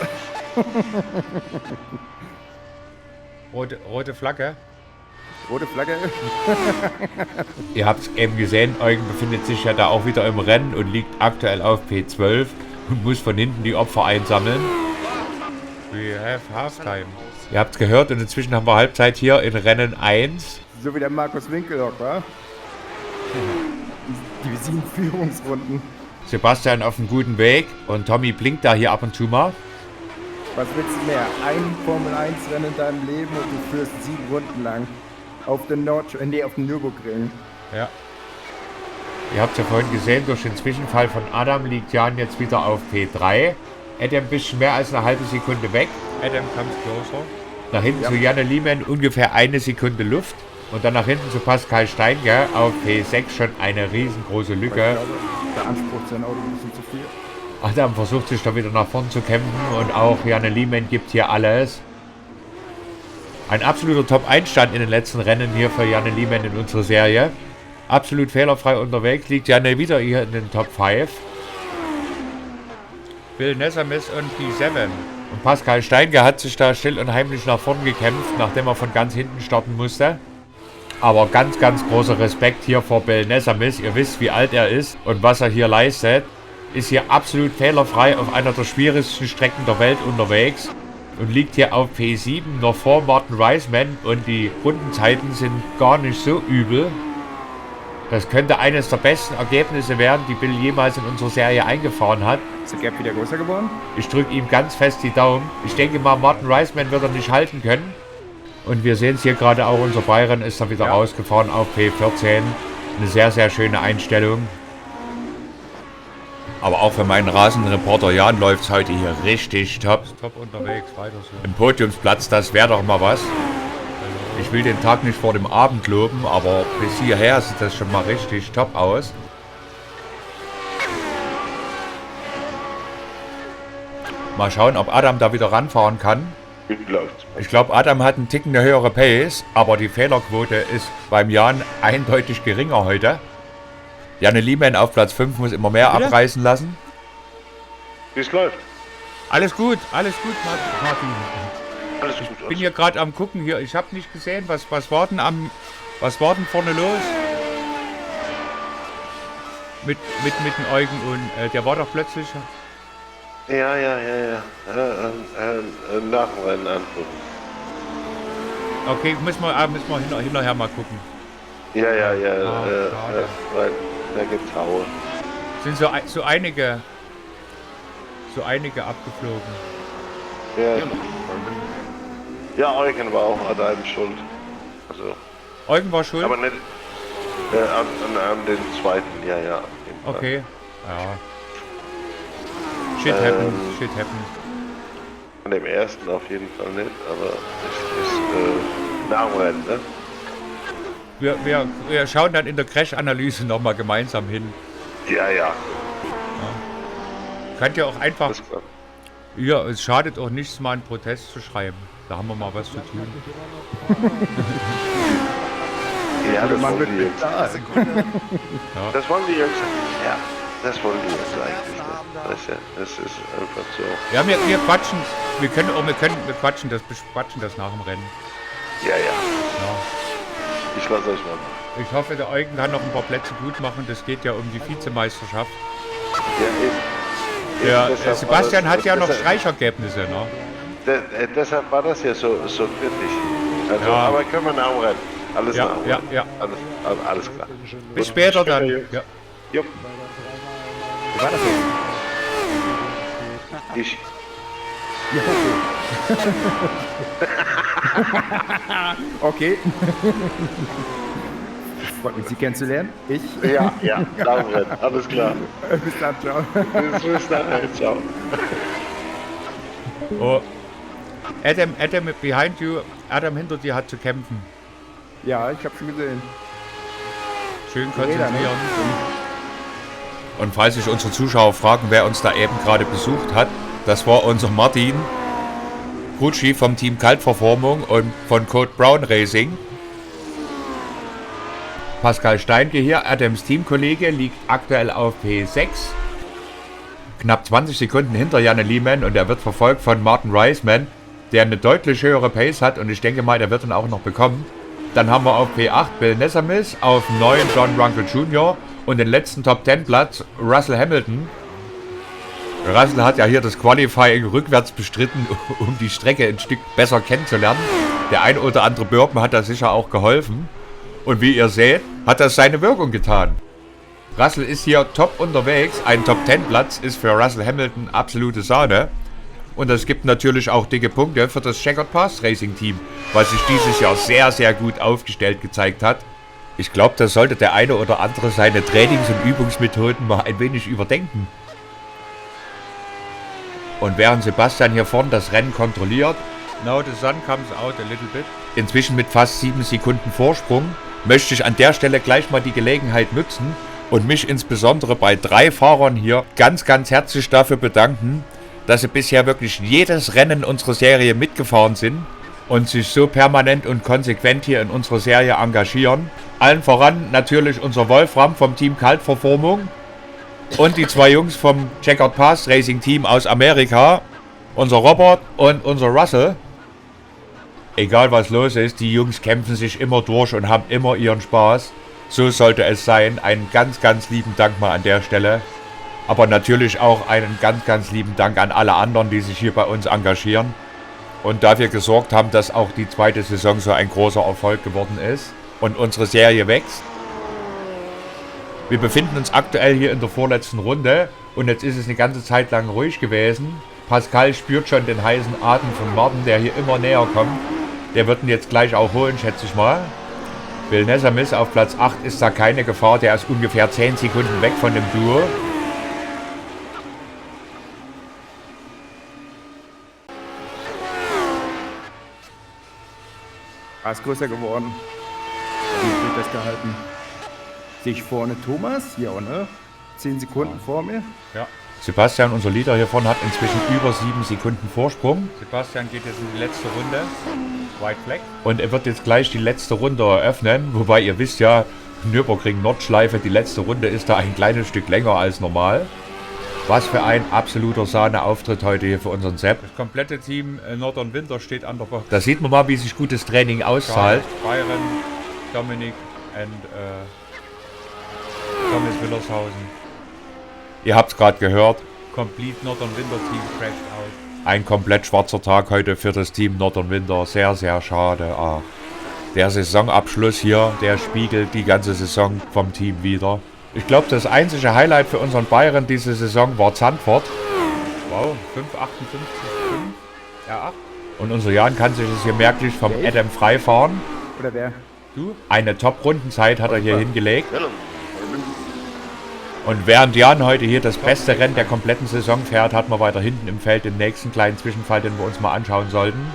Rote Flagge. Rote Flagge. Ihr habt es eben gesehen, Eugen befindet sich ja da auch wieder im Rennen und liegt aktuell auf P12 und muss von hinten die Opfer einsammeln. We have halftime. Ihr habt es gehört und inzwischen haben wir Halbzeit hier in Rennen 1. So wie der Markus Winkelhock, wa? Die 7 Führungsrunden. Sebastian auf einem guten Weg und Tommy blinkt da hier ab und zu mal. Was willst du mehr? Ein Formel-1-Rennen in deinem Leben und du führst 7 Runden lang auf den auf den Nürburgring. Ja. Ihr habt ja vorhin gesehen, durch den Zwischenfall von Adam liegt Jan jetzt wieder auf P3. Adam ein bisschen mehr als eine halbe Sekunde weg. Adam comes closer. Nach hinten zu Janne Liemann ungefähr 1 Sekunde Luft. Und dann nach hinten zu Pascal Steingart auf P6 schon eine riesengroße Lücke. Ich glaube, der Anspruch sein Auto ein bisschen zu viel. Adam versucht sich da wieder nach vorn zu kämpfen und auch Janne Liemann gibt hier alles. Ein absoluter Top-Einstand in den letzten Rennen hier für Janne Liemann in unserer Serie. Absolut fehlerfrei unterwegs, liegt Janne wieder hier in den Top 5. Bill Nessamis und P7. Und Pascal Steingart hat sich da still und heimlich nach vorn gekämpft, nachdem er von ganz hinten starten musste. Aber ganz, ganz großer Respekt hier vor Bill Nessamis. Ihr wisst, wie alt er ist und was er hier leistet. Ist hier absolut fehlerfrei auf einer der schwierigsten Strecken der Welt unterwegs. Und liegt hier auf P7 noch vor Martin Reisman. Und die Rundenzeiten sind gar nicht so übel. Das könnte eines der besten Ergebnisse werden, die Bill jemals in unserer Serie eingefahren hat. Ist der Gap wieder größer geworden? Ich drücke ihm ganz fest die Daumen. Ich denke mal, Martin Reisman wird er nicht halten können. Und wir sehen es hier gerade auch, unser Byron ist da wieder rausgefahren auf P14. Eine sehr, sehr schöne Einstellung. Aber auch für meinen Rasenreporter Jan läuft es heute hier richtig top. Top unterwegs, weiter so. Im Podiumsplatz, das wäre doch mal was. Ich will den Tag nicht vor dem Abend loben, aber bis hierher sieht das schon mal richtig top aus. Mal schauen, ob Adam da wieder ranfahren kann. Ich glaube, Adam hat einen Ticken eine höhere Pace, aber die Fehlerquote ist beim Jan eindeutig geringer heute. Janne Liemann auf Platz 5 muss immer mehr abreißen lassen. Wie es läuft? Alles gut, Martin. Alles gut. Ich bin hier gerade am gucken hier. Ich habe nicht gesehen, was war denn vorne los? Mit den Eugen und der war doch plötzlich. Ja. Nach dem Rennen angucken. Okay, müssen wir hinterher mal gucken. Ja. Weil da gibt's Haue. Sind so einige abgeflogen. Ja, Eugen war auch an einem schuld. Also. Eugen war schuld? Aber nicht an den zweiten, ja. Okay, ja. Shit happens. An dem ersten auf jeden Fall nicht, aber es ist nach dem Rennen, ne? Wir schauen dann in der Crash-Analyse nochmal gemeinsam hin. Ja. Könnt ihr auch einfach... Ja, es schadet auch nichts, mal einen Protest zu schreiben. Da haben wir mal was zu tun. Ja, das wollen die Jungs. Das wollen die Jungs. Ja, das wollen die Jungs eigentlich nicht. Das ist einfach so. Ja, wir quatschen. Wir quatschen das nach dem Rennen. Ja. Ich lasse euch mal machen. Ich hoffe, der Eugen kann noch ein paar Plätze gut machen. Das geht ja um die Vizemeisterschaft. Ja, Sebastian hat ja noch Streichergebnisse, ne? Deshalb war das ja so kritisch. Also, aber können wir nach dem Rennen. Alles nach dem Rennen. Ja. Alles klar. Bis später dann. Ja. Jupp. Wie war das jetzt? Ich. Ja, okay. Freut mich, Sie kennenzulernen. Ich? Ja, nach dem Rennen. Alles klar. Bis dann, ciao. Bis dann, ciao. Oh. Adam behind you. Adam hinter dir hat zu kämpfen. Ja, ich habe schon gesehen. Schön konzentrieren. Und falls sich unsere Zuschauer fragen, wer uns da eben gerade besucht hat, das war unser Martin Gucci vom Team Kaltverformung und von Code Brown Racing. Pascal Steinke hier, Adams Teamkollege, liegt aktuell auf P6. Knapp 20 Sekunden hinter Janne Liemann und er wird verfolgt von Martin Reisman, der eine deutlich höhere Pace hat und ich denke mal, der wird ihn auch noch bekommen. Dann haben wir auf P8 Bill Nessamis, auf 9 John Runkle Jr. und den letzten Top 10 Platz Russell Hamilton. Russell hat ja hier das Qualifying rückwärts bestritten, um die Strecke ein Stück besser kennenzulernen. Der ein oder andere Burpen hat da sicher auch geholfen. Und wie ihr seht, hat das seine Wirkung getan. Russell ist hier top unterwegs. Ein Top 10 Platz ist für Russell Hamilton absolute Sahne. Und das gibt natürlich auch dicke Punkte für das Checkered Pass Racing Team, was sich dieses Jahr sehr, sehr gut aufgestellt gezeigt hat. Ich glaube, da sollte der eine oder andere seine Trainings- und Übungsmethoden mal ein wenig überdenken. Und während Sebastian hier vorne das Rennen kontrolliert, now the sun comes out a little bit, inzwischen mit fast 7 Sekunden Vorsprung, möchte ich an der Stelle gleich mal die Gelegenheit nutzen und mich insbesondere bei 3 Fahrern hier ganz, ganz herzlich dafür bedanken, dass sie bisher wirklich jedes Rennen unserer Serie mitgefahren sind und sich so permanent und konsequent hier in unserer Serie engagieren. Allen voran natürlich unser Wolfram vom Team Kaltverformung und die 2 Jungs vom Checkered Pass Racing Team aus Amerika, unser Robert und unser Russell. Egal was los ist, die Jungs kämpfen sich immer durch und haben immer ihren Spaß. So sollte es sein. Einen ganz, ganz lieben Dank mal an der Stelle. Aber natürlich auch einen ganz, ganz lieben Dank an alle anderen, die sich hier bei uns engagieren und dafür gesorgt haben, dass auch die zweite Saison so ein großer Erfolg geworden ist und unsere Serie wächst. Wir befinden uns aktuell hier in der vorletzten Runde und jetzt ist es eine ganze Zeit lang ruhig gewesen. Pascal spürt schon den heißen Atem von Martin, der hier immer näher kommt. Der wird ihn jetzt gleich auch holen, schätze ich mal. Will Nesamis auf Platz 8 ist da keine Gefahr, der ist ungefähr 10 Sekunden weg von dem Duo. Er ist größer geworden. Wie wird das gehalten? Sehe ich vorne Thomas? Ja, ne? 10 Sekunden vor mir. Ja. Sebastian, unser Leader hier vorne, hat inzwischen über 7 Sekunden Vorsprung. Sebastian geht jetzt in die letzte Runde. White Flag. Und er wird jetzt gleich die letzte Runde eröffnen. Wobei ihr wisst ja, Nürburgring Nordschleife, die letzte Runde ist da ein kleines Stück länger als normal. Was für ein absoluter Sahne-Auftritt heute hier für unseren Sepp. Das komplette Team Northern Winter steht an der Box. Da sieht man mal, wie sich gutes Training auszahlt. Byron, Dominik und Thomas Willershausen. Ihr habt es gerade gehört. Complete Northern Winter Team crashed out. Ein komplett schwarzer Tag heute für das Team Northern Winter. Sehr, sehr schade. Ach. Der Saisonabschluss hier, der spiegelt die ganze Saison vom Team wieder. Ich glaube, das einzige Highlight für unseren Bayern diese Saison war Zandvoort. Wow, 5,58,5. Ja, 8. Und unser Jan kann sich das hier merklich vom Adam freifahren. Oder wer? Du? Eine Top-Rundenzeit hat er hier hingelegt. Und während Jan heute hier das beste Rennen der kompletten Saison fährt, hat man weiter hinten im Feld den nächsten kleinen Zwischenfall, den wir uns mal anschauen sollten.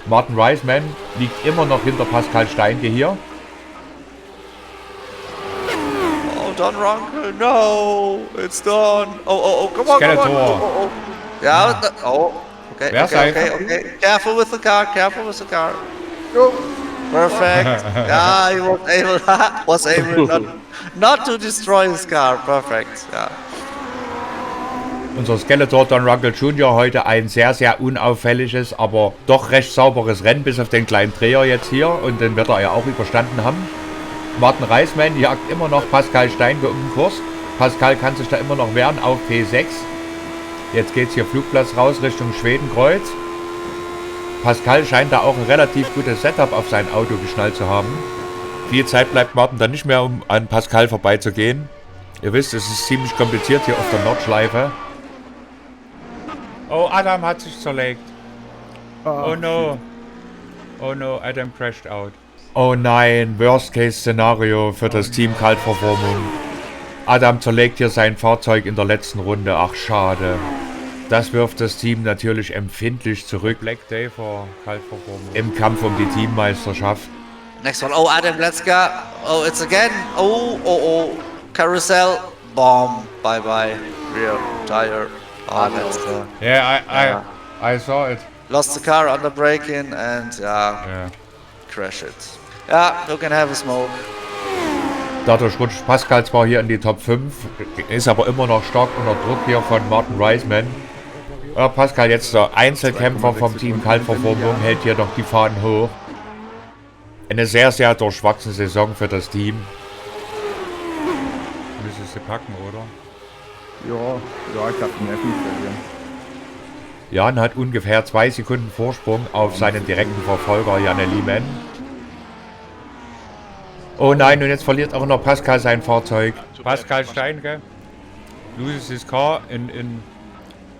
Martin Reisman liegt immer noch hinter Pascal Steinke hier. Don Runkle, no, it's done. Oh, come on, Skeletor. come on. Oh. Yeah, okay, Wer okay. Careful with the car, Go. Perfect. Yeah, he was able not to destroy his car. Perfect, ja. Unser Skeletor Don Runkle Jr. heute ein sehr, sehr unauffälliges, aber doch recht sauberes Rennen, bis auf den kleinen Dreher jetzt hier. Und den wird er ja auch überstanden haben. Martin Reisman jagt immer noch Pascal Steinke um den Kurs. Pascal kann sich da immer noch wehren auf P6. Jetzt geht es hier Flugplatz raus Richtung Schwedenkreuz. Pascal scheint da auch ein relativ gutes Setup auf sein Auto geschnallt zu haben. Viel Zeit bleibt Martin dann nicht mehr, um an Pascal vorbeizugehen. Ihr wisst, es ist ziemlich kompliziert hier auf der Nordschleife. Oh, Adam hat sich zerlegt. Oh no. Oh no, Adam crashed out. Oh nein, Worst-Case-Szenario für das Team Kaltverformung. Adam zerlegt hier sein Fahrzeug in der letzten Runde. Ach, schade. Das wirft das Team natürlich empfindlich zurück. Black Day for Kaltverformung. Im Kampf um die Teammeisterschaft. Next one. Oh, Adam, let's go. Oh, it's again. Oh. Carousel. Bomb. Bye. Rear tire. Oh, that's Yeah, I saw it. Lost the car under braking and crash it. Ja, you can have a smoke. Dadurch rutscht Pascal zwar hier in die Top 5, ist aber immer noch stark unter Druck hier von Martin Reisman. Pascal jetzt der Einzelkämpfer vom Team Kaltverformung, hält hier noch die Fahnen hoch. Eine sehr, sehr durchwachsene Saison für das Team. Müsstest du packen, oder? Ja, ich hab den Neffen verlieren. Jan hat ungefähr 2 Sekunden Vorsprung auf seinen direkten Verfolger Janne Liemann. Oh nein, und jetzt verliert auch noch Pascal sein Fahrzeug. Pascal Steinke loses his car in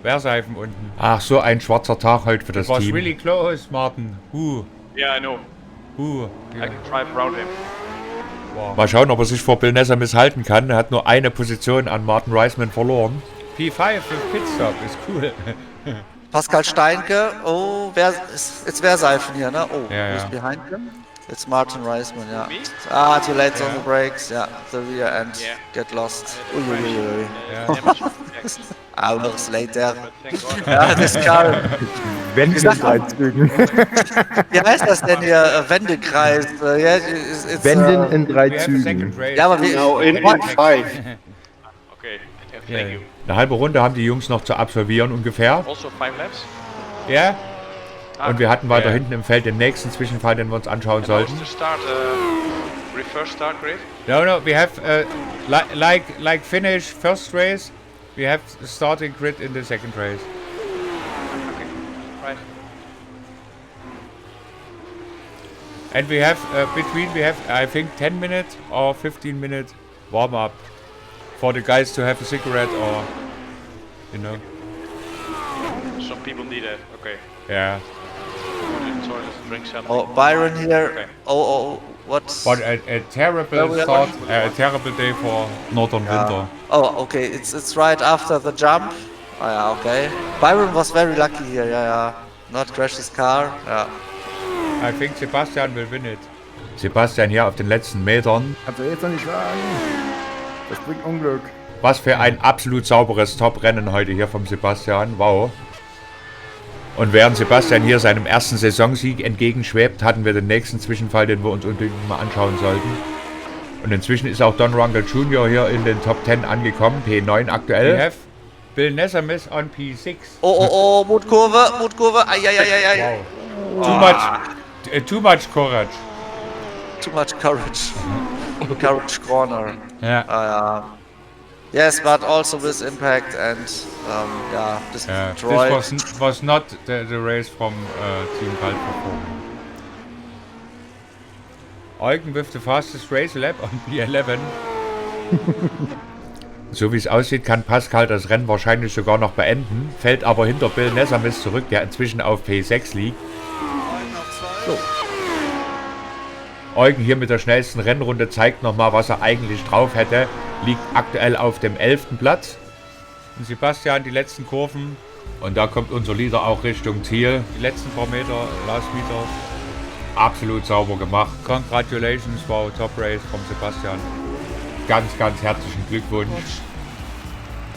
Wehrseifen unten. Ach, so ein schwarzer Tag heute für das Team. Was really close, Martin. Yeah, I know. I can drive around him. Wow. Mal schauen, ob er sich vor Bill Nesser halten kann. Er hat nur eine Position an Martin Reisman verloren. P5 für Pitstop, ist cool. Pascal Steinke, oh, it's Wehrseifen hier, ne? Oh, who's behind him? It's Martin Reisman, yeah. Too late on the brakes, yeah. The rear end get lost. Hours later. Ja, das kann. Wende in 3 Zügen. Wie heißt das denn hier? Wendekreis. Wenden in 3 Zügen. Ja, aber wie? No, in 5. Okay, thank you. Eine halbe Runde haben die Jungs noch zu absolvieren ungefähr. Also 5 laps? Ja. Und wir hatten weiter hinten im Feld den nächsten Zwischenfall, den wir uns anschauen sollten. Reverse start grid? No, we have like finish first race, we have starting grid in the second race. Okay, right. And we have I think 10 minutes or 15 minutes warm up for the guys to have a cigarette or, you know. Some people need it. Okay. Yeah. Drink something. Oh, Byron here. Okay. Oh, what? But a terrible start, a terrible day for Northern Winter. Oh, okay. It's right after the jump. Oh, yeah, okay. Byron was very lucky here. Yeah. Not crash his car. Yeah. I think Sebastian will win it. Sebastian hier auf den letzten Metern. Kannst du jetzt noch nicht sagen. Das bringt Unglück. Was für ein absolut sauberes Top-Rennen heute hier vom Sebastian. Wow. Und während Sebastian hier seinem ersten Saisonsieg entgegenschwebt, hatten wir den nächsten Zwischenfall, den wir uns unbedingt mal anschauen sollten. Und inzwischen ist auch Don Rungle Jr. hier in den Top 10 angekommen, P9 aktuell. We have Bill Nessermis on P6. Oh, Mutkurve. Ai. Wow. Too much courage. Too much courage. Courage corner. Yeah. Yes, but also with impact and destroyed. This was not the race from Team Kalt performance. Eugen with the fastest race lap on P11. So wie es aussieht, kann Pascal das Rennen wahrscheinlich sogar noch beenden, fällt aber hinter Bill Nessermis zurück, der inzwischen auf P6 liegt. So. Eugen hier mit der schnellsten Rennrunde zeigt nochmal, was er eigentlich drauf hätte. Liegt aktuell auf dem 11. Platz. Und Sebastian die letzten Kurven. Und da kommt unser Leader auch Richtung Ziel. Die letzten paar Meter, last Meter. Absolut sauber gemacht. Congratulations, wow, Top Race vom Sebastian. Ganz herzlichen Glückwunsch.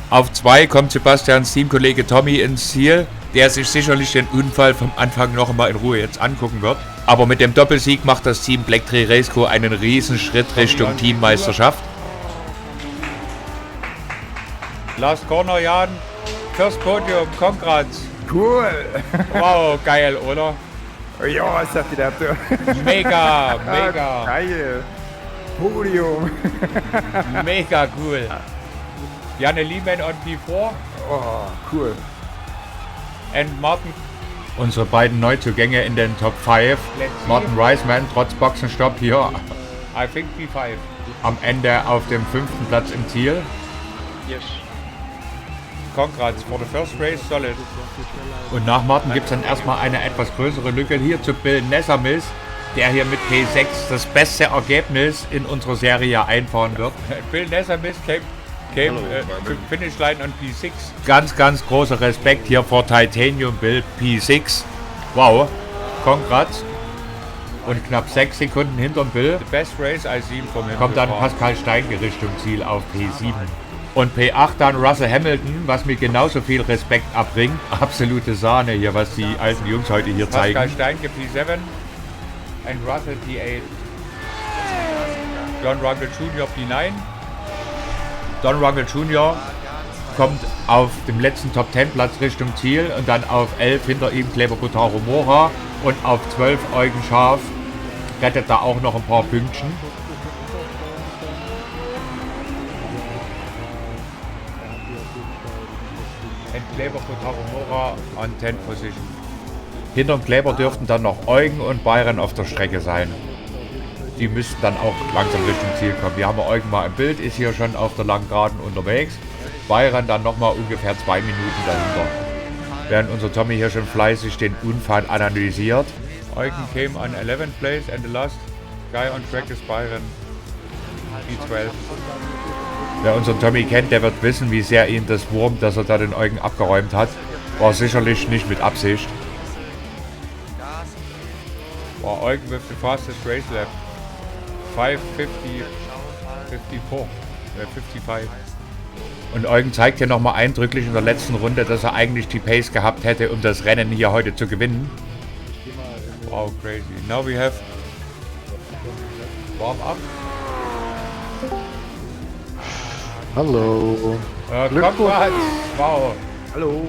Auf 2 kommt Sebastians Teamkollege Tommy ins Ziel, der sich sicherlich den Unfall vom Anfang noch einmal in Ruhe jetzt angucken wird. Aber mit dem Doppelsieg macht das Team Black Tree Race Co. einen riesen Schritt Richtung Teammeisterschaft. Last Corner, Jan. First Podium, congrats. Cool. Wow, geil, oder? Ja, was sagt ihr dazu? Mega. Geil. Podium. Mega cool. Janne Lehman on P4. Oh, cool. And Martin. Unsere beiden Neuzugänge in den Top 5. Martin Reisman trotz Boxenstopp hier. I think P5. Am Ende auf dem 5. Platz im Ziel. Yes. Congrats for the first race, solid. Und nach Martin gibt es dann erstmal eine etwas größere Lücke hier zu Bill Nessermis, der hier mit P6 das beste Ergebnis in unserer Serie einfahren wird. Bill Nessermis came to finish line on P6. Ganz großer Respekt hier vor Titanium Bill P6. Wow, congrats. Und knapp 6 Sekunden hinterm Bill. The best race I seen from him. Kommt dann Pascal Steinke Richtung Ziel auf P7. Und P8 dann Russell Hamilton, was mir genauso viel Respekt abbringt. Absolute Sahne hier, was die alten Jungs heute hier zeigen. Pascal Steinke P7 und Russell P8. Don Rungle Jr. P9. Don Rungle Jr. kommt auf dem letzten Top 10 Platz Richtung Ziel und dann auf 11 hinter ihm Kleber Butaro Mora und auf 12 Eugen Scharf rettet da auch noch ein paar Pünktchen. Und Kleber Butaro Mora on 10th position. Hinterm Kleber dürften dann noch Eugen und Byron auf der Strecke sein. Die müssten dann auch langsam Richtung Ziel kommen. Wir haben Eugen mal im Bild, ist hier schon auf der langen Geraden unterwegs. Bayern dann nochmal ungefähr 2 Minuten dahinter. Während unser Tommy hier schon fleißig den Unfall analysiert. Eugen came on 11th place and the last guy on track is Byron. P12. Wer unseren Tommy kennt, der wird wissen, wie sehr ihn das Wurm, dass er da den Eugen abgeräumt hat. War sicherlich nicht mit Absicht. War Eugen with the fastest race lap. 5:50, 54, 55. Und Eugen zeigt hier nochmal eindrücklich in der letzten Runde, dass er eigentlich die Pace gehabt hätte, um das Rennen hier heute zu gewinnen. Wow, crazy. Now we have warm up. Hallo. Glückwunsch. Wow. Hallo.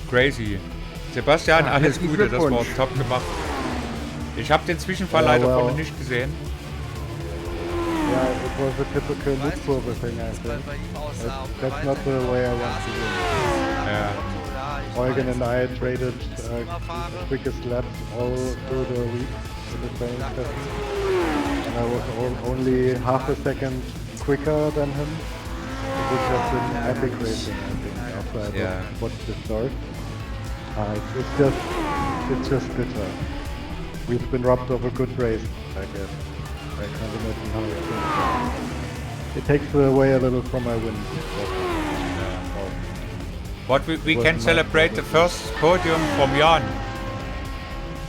Crazy. Sebastian, alles Gute, das war top gemacht. Ich habe den Zwischenfall leider vorne nicht gesehen. Yeah, it was a typical Luftkurve thing, I think. That's not the way I want to win. Yeah. Eugen and I traded quickest laps all through the week in the training session. And I was only half a second quicker than him. It would have been epic racing, I think, after I watched the start. It's just bitter. We've been robbed of a good race, I guess. I can't imagine how it takes away a little from my win. But we can celebrate the first podium from Jan.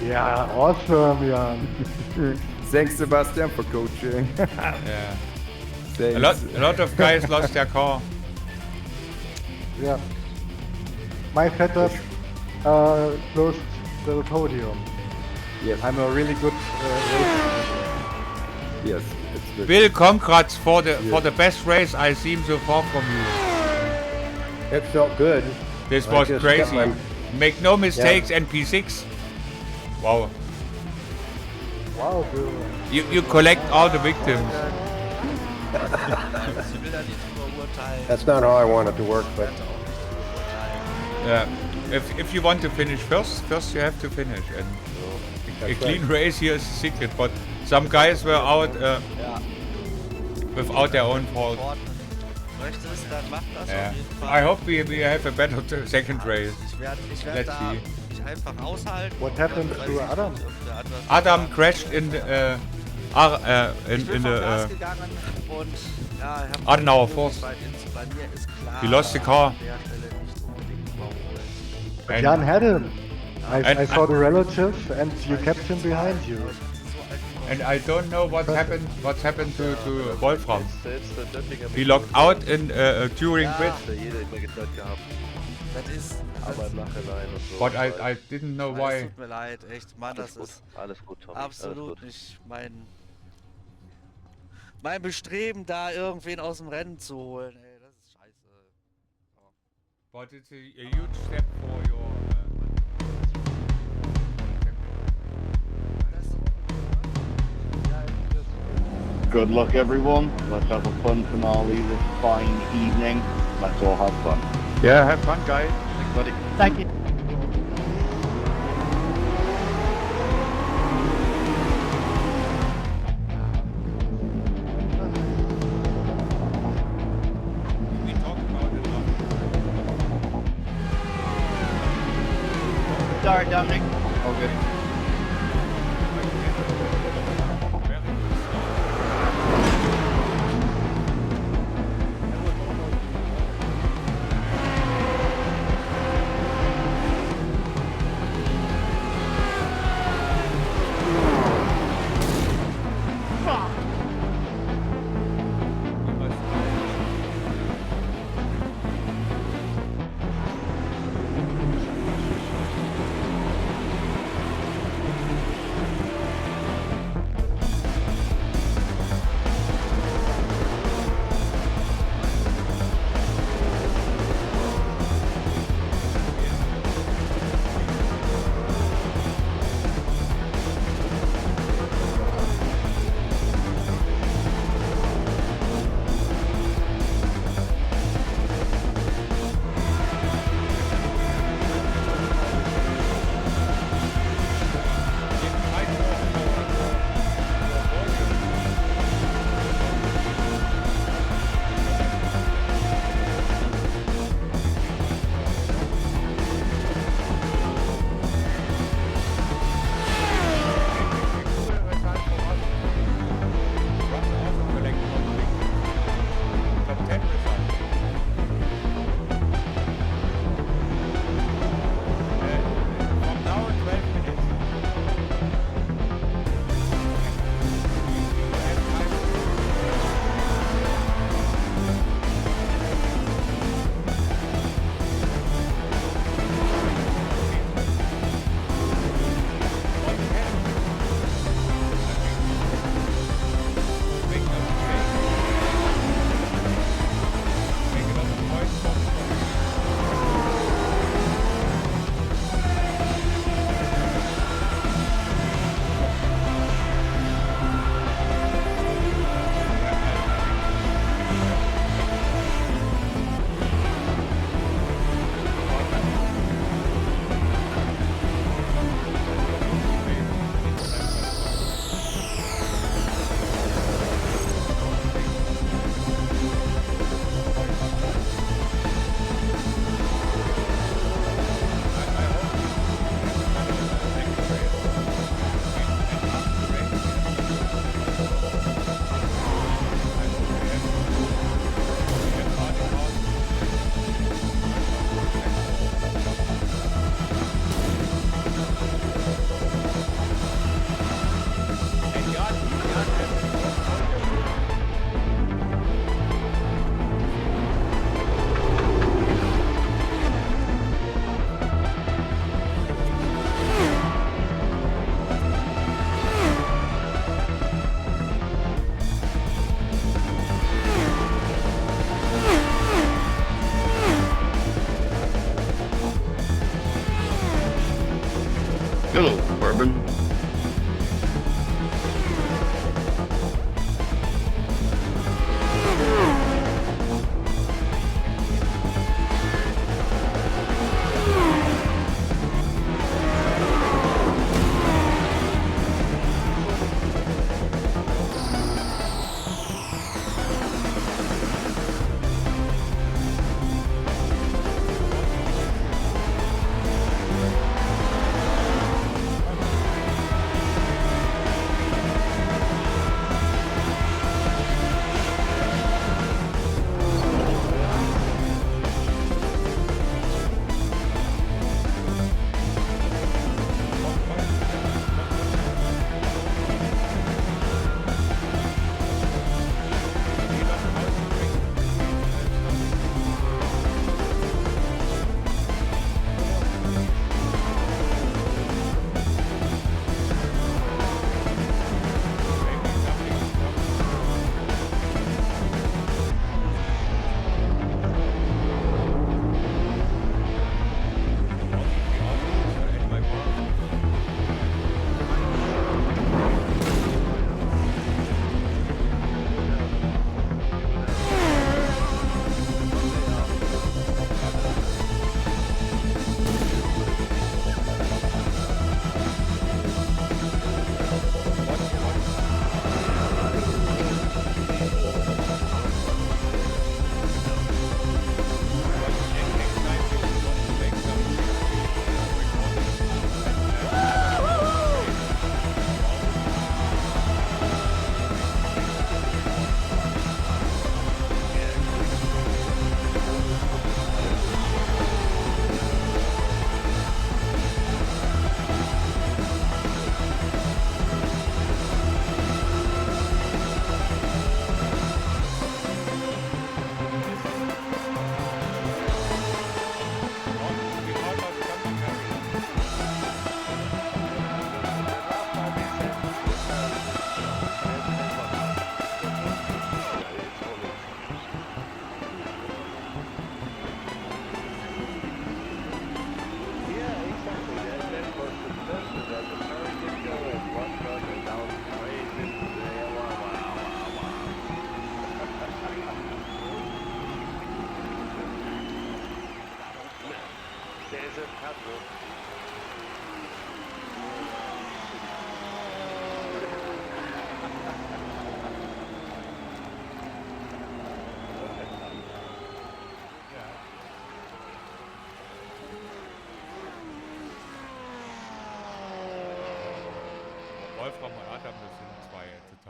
Yeah, awesome, Jan. Thanks, Sebastian, for coaching. Yeah. Thanks. A lot of guys lost their car. Yeah. My setup closed the podium. Yes. I'm a really good racer. Yes, it's good. Bill, congrats for the best race I've seen so far from you. It felt good. This I was just crazy. kept my- Make no mistakes, NP6. Wow. Wow, Bill. You collect all the victims. That's not how I want it to work, but Yeah. If you want to finish first you have to finish. And a clean race here is a secret, but some guys were out without their own fault. Yeah. I hope we have a better second race. Let's see. What happened to Adam? Adam crashed in the Adenauer Force. He lost the car. But Jan had him. I saw the relative, and you kept him behind you. And I don't know what happened. What happened to Wolfram? He locked out in during grid. Das ist. But I didn't know why. Es tut mir leid, echt, Mann, das ist Alles gut, Tommy. absolut nicht mein Bestreben, da irgendwen aus dem Rennen zu holen. Ey, das ist scheiße. But it's a huge step for your. Good luck, everyone. Let's have a fun finale this fine evening. Let's all have fun. Yeah, have fun, guys. Thanks, buddy. Thank you. We talked about it last. Sorry, Dominic. All good.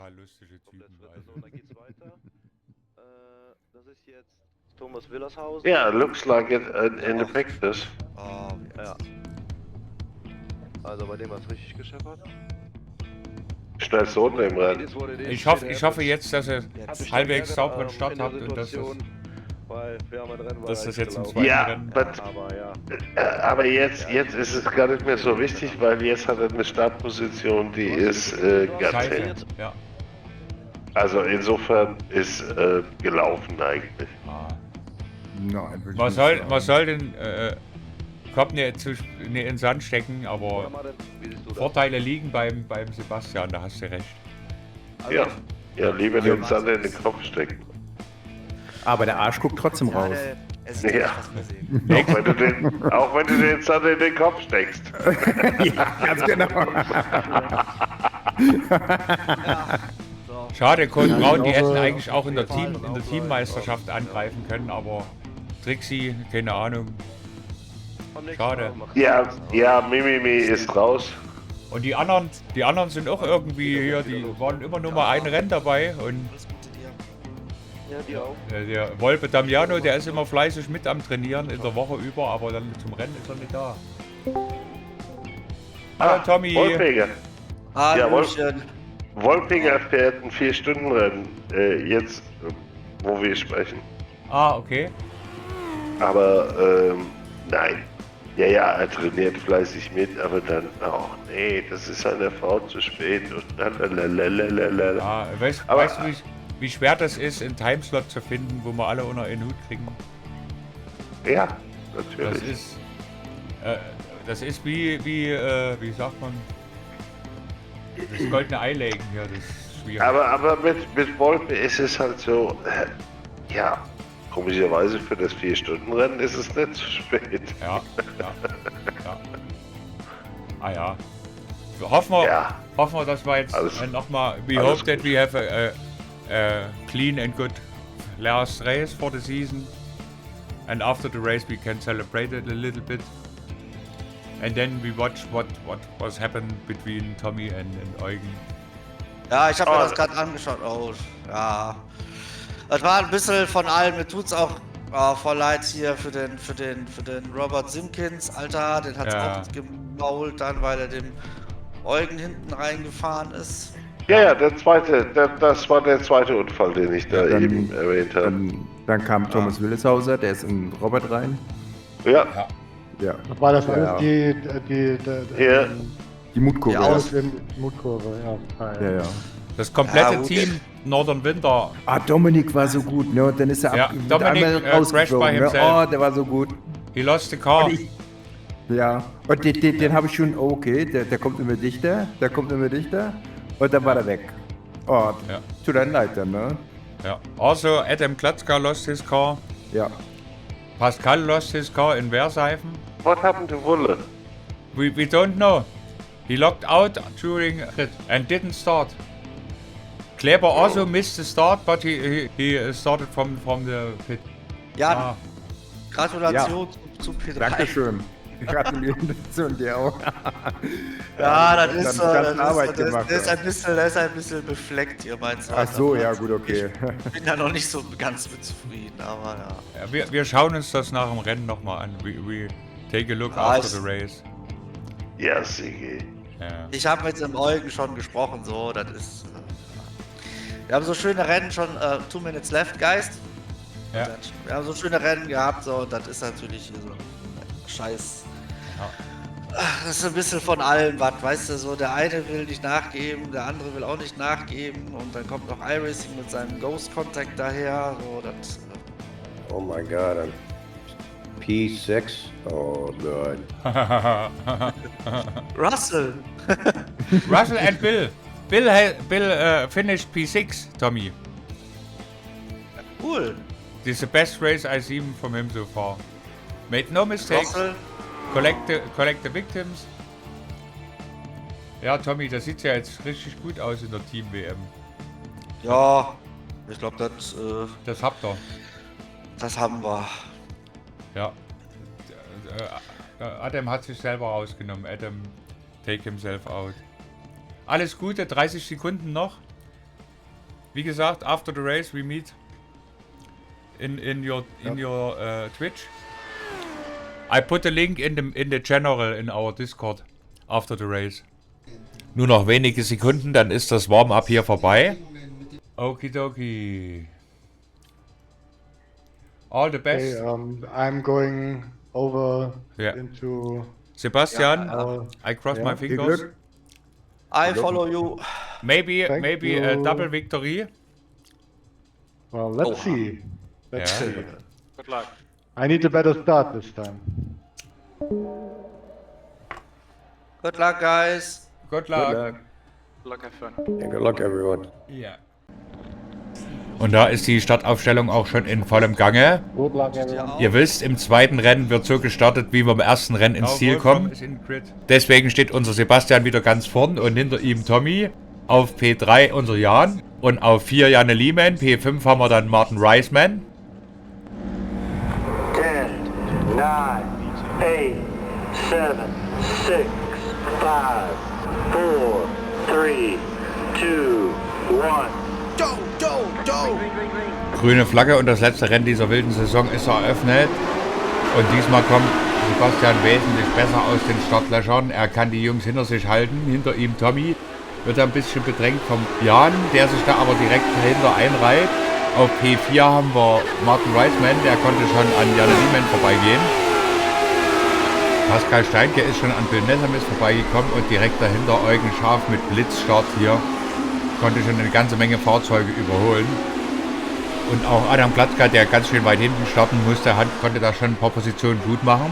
total lustige Typen. Also. Dann geht's weiter. Das ist jetzt Thomas Willershausen. Ja, looks like it in the practice. Ja. Also bei dem hat's richtig gescheppert. Schnellste Runde im Rennen. Ich hoffe jetzt, dass er halbwegs sauberen Start hat und dass das jetzt im zweiten Rennen... Aber jetzt ist es gar nicht mehr so wichtig, weil jetzt hat er eine Startposition, die ist ganz hin. Ja. Also insofern ist gelaufen eigentlich. Nein, man soll den Kopf nicht in den Sand stecken, aber Vorteile liegen beim Sebastian, da hast du recht. Ja, lieber den Sand in den Kopf stecken. Aber der Arsch guckt trotzdem raus. Ja. Auch wenn du den Sand in den Kopf steckst. Ja, ganz genau. Schade, Code Braun, die hätten eigentlich auch in der Teammeisterschaft angreifen können, aber Trixie, keine Ahnung. Schade. Ja, Mimimi ist raus. Und die anderen sind auch irgendwie hier, die waren immer nur mal ein Rennen dabei und ja, die auch. Der Volpe Damiano, der ist immer fleißig mit am Trainieren in der Woche über, aber dann zum Rennen ist er nicht da. Hallo Tommy. Wolfinger. Hallöchen. Wolfinger fährt ein 4-Stunden-Rennen, jetzt, wo wir sprechen. Ah, okay. Aber, nein. Ja, er trainiert fleißig mit, aber dann, nee, das ist seiner Frau zu spät und lalalala. Ja, weißt du, wie schwer das ist, einen Timeslot zu finden, wo wir alle unter einen Hut kriegen? Ja, natürlich. Das ist wie sagt man, das goldene Ei-Legen hier, das ist schwierig. Aber mit Wolpe ist es halt so, ja, komischerweise für das 4-Stunden-Rennen ist es nicht zu spät. Ja. Ah ja. Hoffen wir, dass wir jetzt nochmal, we hope that we have a clean and good last race for the season. And after the race we can celebrate it a little bit. And then we watch what was happened between Tommy and Eugen. Ja, ich habe mir das gerade angeschaut. Oh, ja. Das war ein bisschen von allem. Mir tut's auch voll leid hier für den Robert Simkins, Alter. Den hat's auch gemault dann, weil er dem Eugen hinten reingefahren ist. Ja, das war der zweite Unfall, den ich da eben erwähnt habe. Dann kam Thomas Willeshauser, der ist in Robert rein. Ja. War das alles die Mutkurve? Die Mutkurve, ja. Das komplette Team Northern Winter. Dominik war so gut, ne? Und dann ist er Dominik crashed by himself. Oh, der war so gut. He lost the car. Und den habe ich schon, okay, der kommt immer dichter, und dann war er weg. Oh, tut einem leid dann, ne? Ja. Also, Adam Klatzka lost his car. Ja. Pascal lost his car in Werseifen. What happened to Wulle? We don't know. He locked out during it and didn't start. Kleber also missed the start, but he started from the pit. Ja, Gratulation zu P3. Dankeschön. Gratulation dir auch. Ja, das ist ein bisschen befleckt hier, meinst du? Ach so, ja gut, okay. Ich bin da noch nicht so ganz mit zufrieden, aber ja. Wir schauen uns das nach dem Rennen nochmal an. We take a look after the race. Ja, Sigi. Ja. Ich habe mit dem Eugen schon gesprochen, so, das ist... wir haben so schöne Rennen schon, 2 Minutes Left, Geist. Ja. Wir haben so schöne Rennen gehabt, so, das ist natürlich hier so Scheiß. Ja. Das ist ein bisschen von allem was, weißt du, so, der eine will nicht nachgeben, der andere will auch nicht nachgeben und dann kommt noch iRacing mit seinem Ghost Contact daher, so, das... Oh my god, I'm P6? Oh god. Russell! Russell and Bill. Bill finished P6, Tommy. Cool. This is the best race I've seen from him so far. Made no mistakes. Russell. Collect the victims. Ja, Tommy, das sieht ja jetzt richtig gut aus in der Team-WM. Ja, ich glaube, das habt ihr. Das haben wir. Ja. Adam hat sich selber rausgenommen. Adam, take himself out. Alles Gute, 30 Sekunden noch. Wie gesagt, after the race we meet in your Twitch. I put the link in the general in our Discord after the race. Nur noch wenige Sekunden, dann ist das Warm-up hier vorbei. Okidoki. All the best. Okay, I'm going over Yeah. into... Sebastian, Yeah. I cross Yeah. my fingers. I follow you. Maybe Thank a you. double victory. Well, let's see. Let's Yeah. see. Good luck. I need a better start this time. Good luck, guys. Good luck. Good luck, have fun. Yeah, good luck, everyone. Ja. Und da ist die Startaufstellung auch schon in vollem Gange. Good luck, everyone. Ihr wisst, im zweiten Rennen wird so gestartet, wie wir im ersten Rennen ins Ziel kommen. Deswegen steht unser Sebastian wieder ganz vorn und hinter ihm Tommy. Auf P3 unser Jan und auf 4 Janne Lehman. P5 haben wir dann Martin Reisman. 10, 9, 8, 7, 6, 5, 4, 3, 2, 1. Grüne Flagge und das letzte Rennen dieser wilden Saison ist eröffnet. Und diesmal kommt Sebastian wesentlich besser aus den Startlöchern. Er kann die Jungs hinter sich halten. Hinter ihm Tommy wird ein bisschen bedrängt vom Jan, der sich da aber direkt dahinter einreiht. Auf P4 haben wir Martin Reisman, der konnte schon an Janne Lehman vorbeigehen. Pascal Steinke ist schon an Bill Nessemis vorbeigekommen und direkt dahinter Eugen Scharf mit Blitzstart hier. Konnte schon eine ganze Menge Fahrzeuge überholen. Und auch Adam Platzka, der ganz schön weit hinten starten musste, konnte da schon ein paar Positionen gut machen.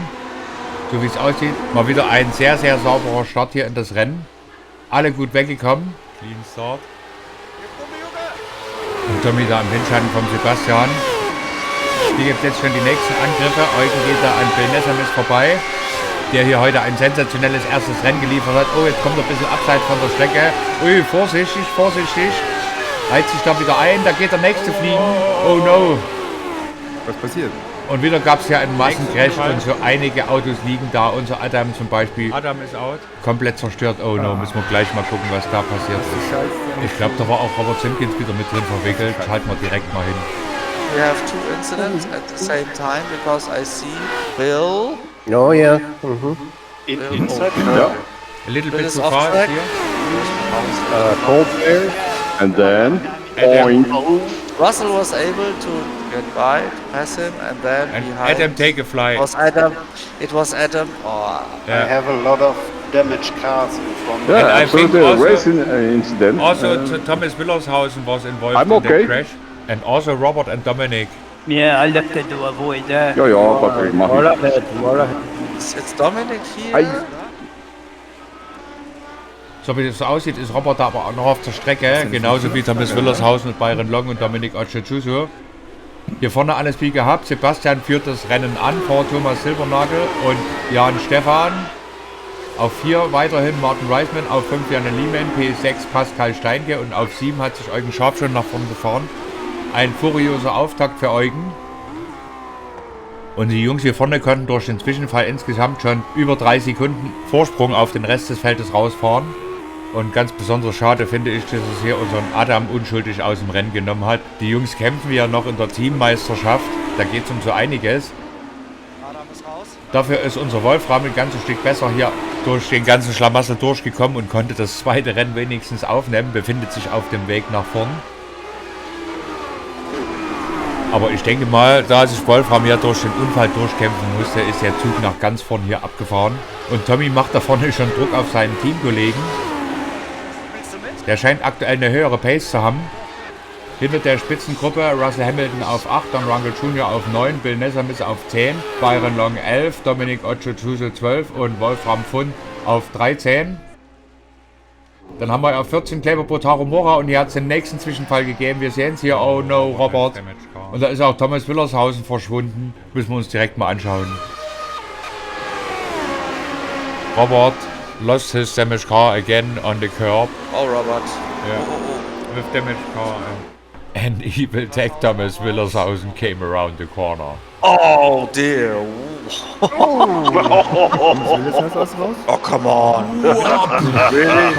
So wie es aussieht, mal wieder ein sehr, sehr sauberer Start hier in das Rennen. Alle gut weggekommen. Clean Start. Und Tommy da im Windschatten vom Sebastian. Hier gibt es jetzt schon die nächsten Angriffe. Eugen geht da an Bill Nessemis vorbei, der hier heute ein sensationelles erstes Rennen geliefert hat. Oh, jetzt kommt er ein bisschen abseits von der Strecke. Ui, vorsichtig, vorsichtig. Reiht sich da wieder ein, da geht der nächste fliegen. Oh no. Was passiert? Und wieder gab es ja einen Massencrash und so einige Autos liegen da. Unser Adam zum Beispiel. Adam ist out. Komplett zerstört. Oh no, müssen wir gleich mal gucken, was da passiert ist. Ich glaube, da war auch Robert Simpkins wieder mit drin verwickelt. Schalten wir direkt mal hin. We have two incidents at the same time because I see Bill. Oh, yeah. Mm-hmm. Inside? Yeah. A little Bill bit is too off fast track. here. Cold player. And then, Adam. Russell was able to get by, to pass him, and then And behind Adam take a fly. It was Adam. Oh, I have a lot of damaged cars in front of And I think also, incident. also Thomas Willershausen was involved I'm in okay. the crash. And also Robert and Dominic. Yeah, I left it to avoid that. Ja, was ich mache. it's Dominic here. So wie das so aussieht, ist Robert da aber auch noch auf der Strecke. Genauso wie Thomas Willershausen mit Byron Long und Dominic Ocechuso. Hier vorne alles wie gehabt. Sebastian führt das Rennen an vor Thomas Silbernagel und Jan Stephan. Auf 4 weiterhin Martin Reisman, auf 5 Janne Lehman, P6 Pascal Steinke und auf 7 hat sich Eugen Scharf schon nach vorne gefahren. Ein furioser Auftakt für Eugen. Und die Jungs hier vorne konnten durch den Zwischenfall insgesamt schon über 3 Sekunden Vorsprung auf den Rest des Feldes rausfahren. Und ganz besonders schade finde ich, dass es hier unseren Adam unschuldig aus dem Rennen genommen hat. Die Jungs kämpfen ja noch in der Teammeisterschaft. Da geht es um so einiges. Dafür ist unser Wolfram ein ganzes Stück besser hier durch den ganzen Schlamassel durchgekommen und konnte das zweite Rennen wenigstens aufnehmen. Befindet sich auf dem Weg nach vorn. Aber ich denke mal, da sich Wolfram ja durch den Unfall durchkämpfen musste, ist der Zug nach ganz vorn hier abgefahren. Und Tommy macht da vorne schon Druck auf seinen Teamkollegen. Der scheint aktuell eine höhere Pace zu haben. Hinter der Spitzengruppe Russell Hamilton auf 8, dann Rangel Jr. auf 9, Bill Nessemis auf 10, Byron Long 11, Dominic Ocechuso 12 und Wolfram Fund auf 13. Dann haben wir auf 14 Kleber Botaro Mora und hier hat es den nächsten Zwischenfall gegeben. Wir sehen es hier, oh no, Robert. Und da ist auch Thomas Willershausen verschwunden. Müssen wir uns direkt mal anschauen. Robert lost his damaged car again on the curb. Oh, Robert. Yeah. With damaged car. And evil tech Thomas Willershausen came around the corner. Oh dear. Oh, come on. Really?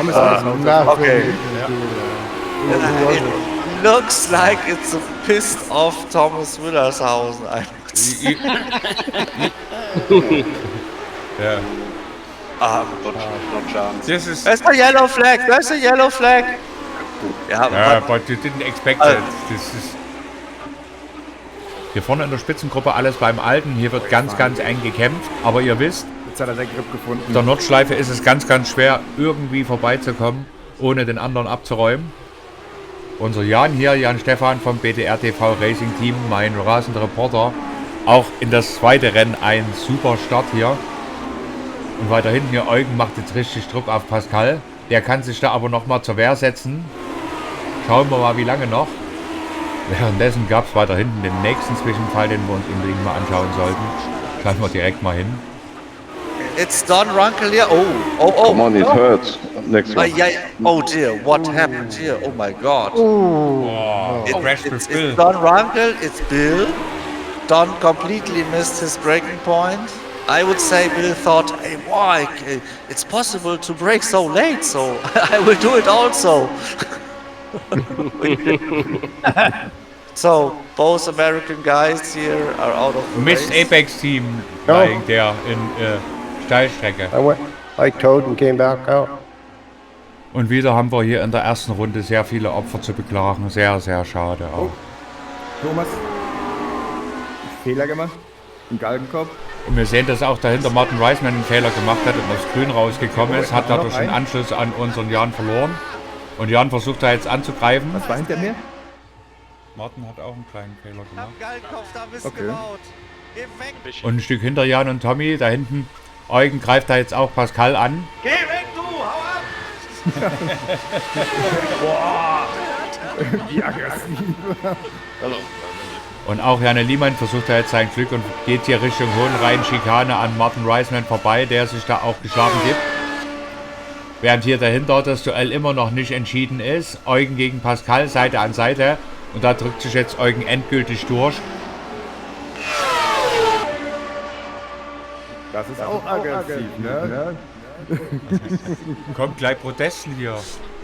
Okay. looks like it's a pissed off Thomas Willershausen. Yeah. No chance. This is... There's a yellow flag. There's a yellow flag. Yeah, but you didn't expect it. Das ist hier vorne in der Spitzengruppe alles beim Alten. Hier wird ganz eng gekämpft. Aber ihr wisst, Jetzt hat er den Grip gefunden. in der Nordschleife ist es ganz schwer, irgendwie vorbeizukommen, ohne den anderen abzuräumen. Unser Jan hier, Jan Stefan vom BTR TV Racing Team, mein rasender Reporter, auch in das zweite Rennen ein super Start hier. Und weiter hinten hier Eugen macht jetzt richtig Druck auf Pascal. Der kann sich da aber nochmal zur Wehr setzen. Schauen wir mal, wie lange noch. Währenddessen gab es weiter hinten den nächsten Zwischenfall, den wir uns unbedingt mal anschauen sollten. Schauen wir direkt mal hin. It's Don Runkel here. Oh. Come on, it hurts. Next one. Yeah. Oh dear, what happened here? Oh my god. It's Don Runkel, it's Bill. Don completely missed his braking point. I would say Bill thought, hey, why? It's possible to brake so late, so I will do it also. So, both American guys here are out of the Mist race. Apex Team, like der in Steilstrecke. I towed and came back out. Und wieder haben wir hier in der ersten Runde sehr viele Opfer zu beklagen. Sehr schade auch. Thomas. Fehler gemacht. Im Galgenkopf. Und wir sehen, dass auch dahinter Martin Reisman einen Fehler gemacht hat und aufs Grün rausgekommen ist. Hat dadurch den Anschluss an unseren Jan verloren. Und Jan versucht da jetzt anzugreifen. Was war hinter mir? Martin hat auch einen kleinen Fehler gemacht. Okay. Und ein Stück hinter Jan und Tommy, da hinten, Eugen greift da jetzt auch Pascal an. Geh weg, du! Hau ab! Boah! Wie aggressiv. Und auch Janne Liemann versucht da jetzt sein Glück und geht hier Richtung Hohenrhein-Schikane an Martin Reisman vorbei, der sich da auch geschlagen gibt. Während hier dahinter das Duell immer noch nicht entschieden ist. Eugen gegen Pascal, Seite an Seite. Und da drückt sich jetzt Eugen endgültig durch. Das ist auch aggressiv, ne? Kommt gleich Protesten hier.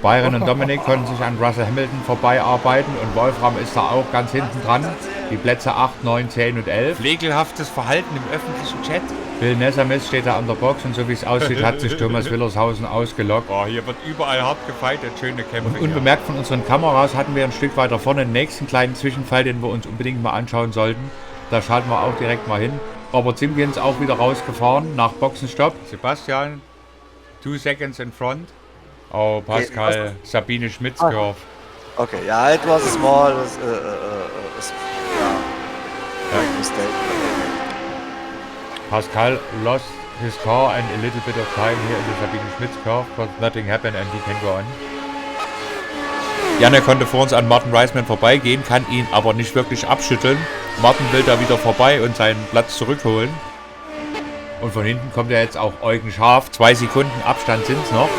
Byron und Dominik konnten sich an Russell Hamilton vorbeiarbeiten und Wolfram ist da auch ganz hinten dran. Die Plätze 8, 9, 10 und 11. Pflegelhaftes Verhalten im öffentlichen Chat. Bill Nessamis steht da an der Box und so wie es aussieht, hat sich Thomas Willershausen ausgelockt. Oh, hier wird überall hart gefeitet, schöne Kämpfe. Und unbemerkt von unseren Kameras hatten wir ein Stück weiter vorne den nächsten kleinen Zwischenfall, den wir uns unbedingt mal anschauen sollten. Da schalten wir auch direkt mal hin. Robert Simpkins auch wieder rausgefahren nach Boxenstopp. Sebastian, 2 seconds in front. Oh, Pascal, Sabine Schmitzkörf. Okay, yeah, it was a small mistake. Pascal lost his car and a little bit of time here in the Sabine Schmitzkörf, but nothing happened and he can go on. Janne konnte vor uns an Martin Reisman vorbeigehen, kann ihn aber nicht wirklich abschütteln. Martin will da wieder vorbei und seinen Platz zurückholen. Und von hinten kommt ja jetzt auch Eugen Scharf. 2 Sekunden Abstand sind es noch.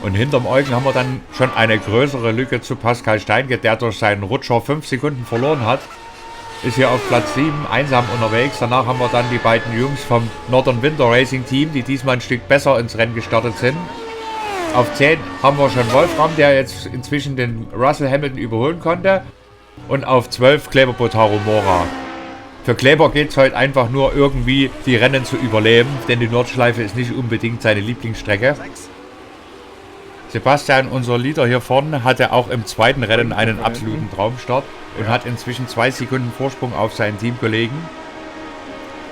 Und hinterm Eugen haben wir dann schon eine größere Lücke zu Pascal Steinke, der durch seinen Rutscher 5 Sekunden verloren hat. Ist hier auf Platz 7 einsam unterwegs. Danach haben wir dann die beiden Jungs vom Northern Winter Racing Team, die diesmal ein Stück besser ins Rennen gestartet sind. Auf 10 haben wir schon Wolfram, der jetzt inzwischen den Russell Hamilton überholen konnte. Und auf 12 Kleber Botaro Mora. Für Kleber geht es heute einfach nur irgendwie, die Rennen zu überleben, denn die Nordschleife ist nicht unbedingt seine Lieblingsstrecke. Sebastian, unser Leader hier vorne, hatte auch im zweiten Rennen einen absoluten Traumstart und hat inzwischen 2 Sekunden Vorsprung auf seinen Teamkollegen.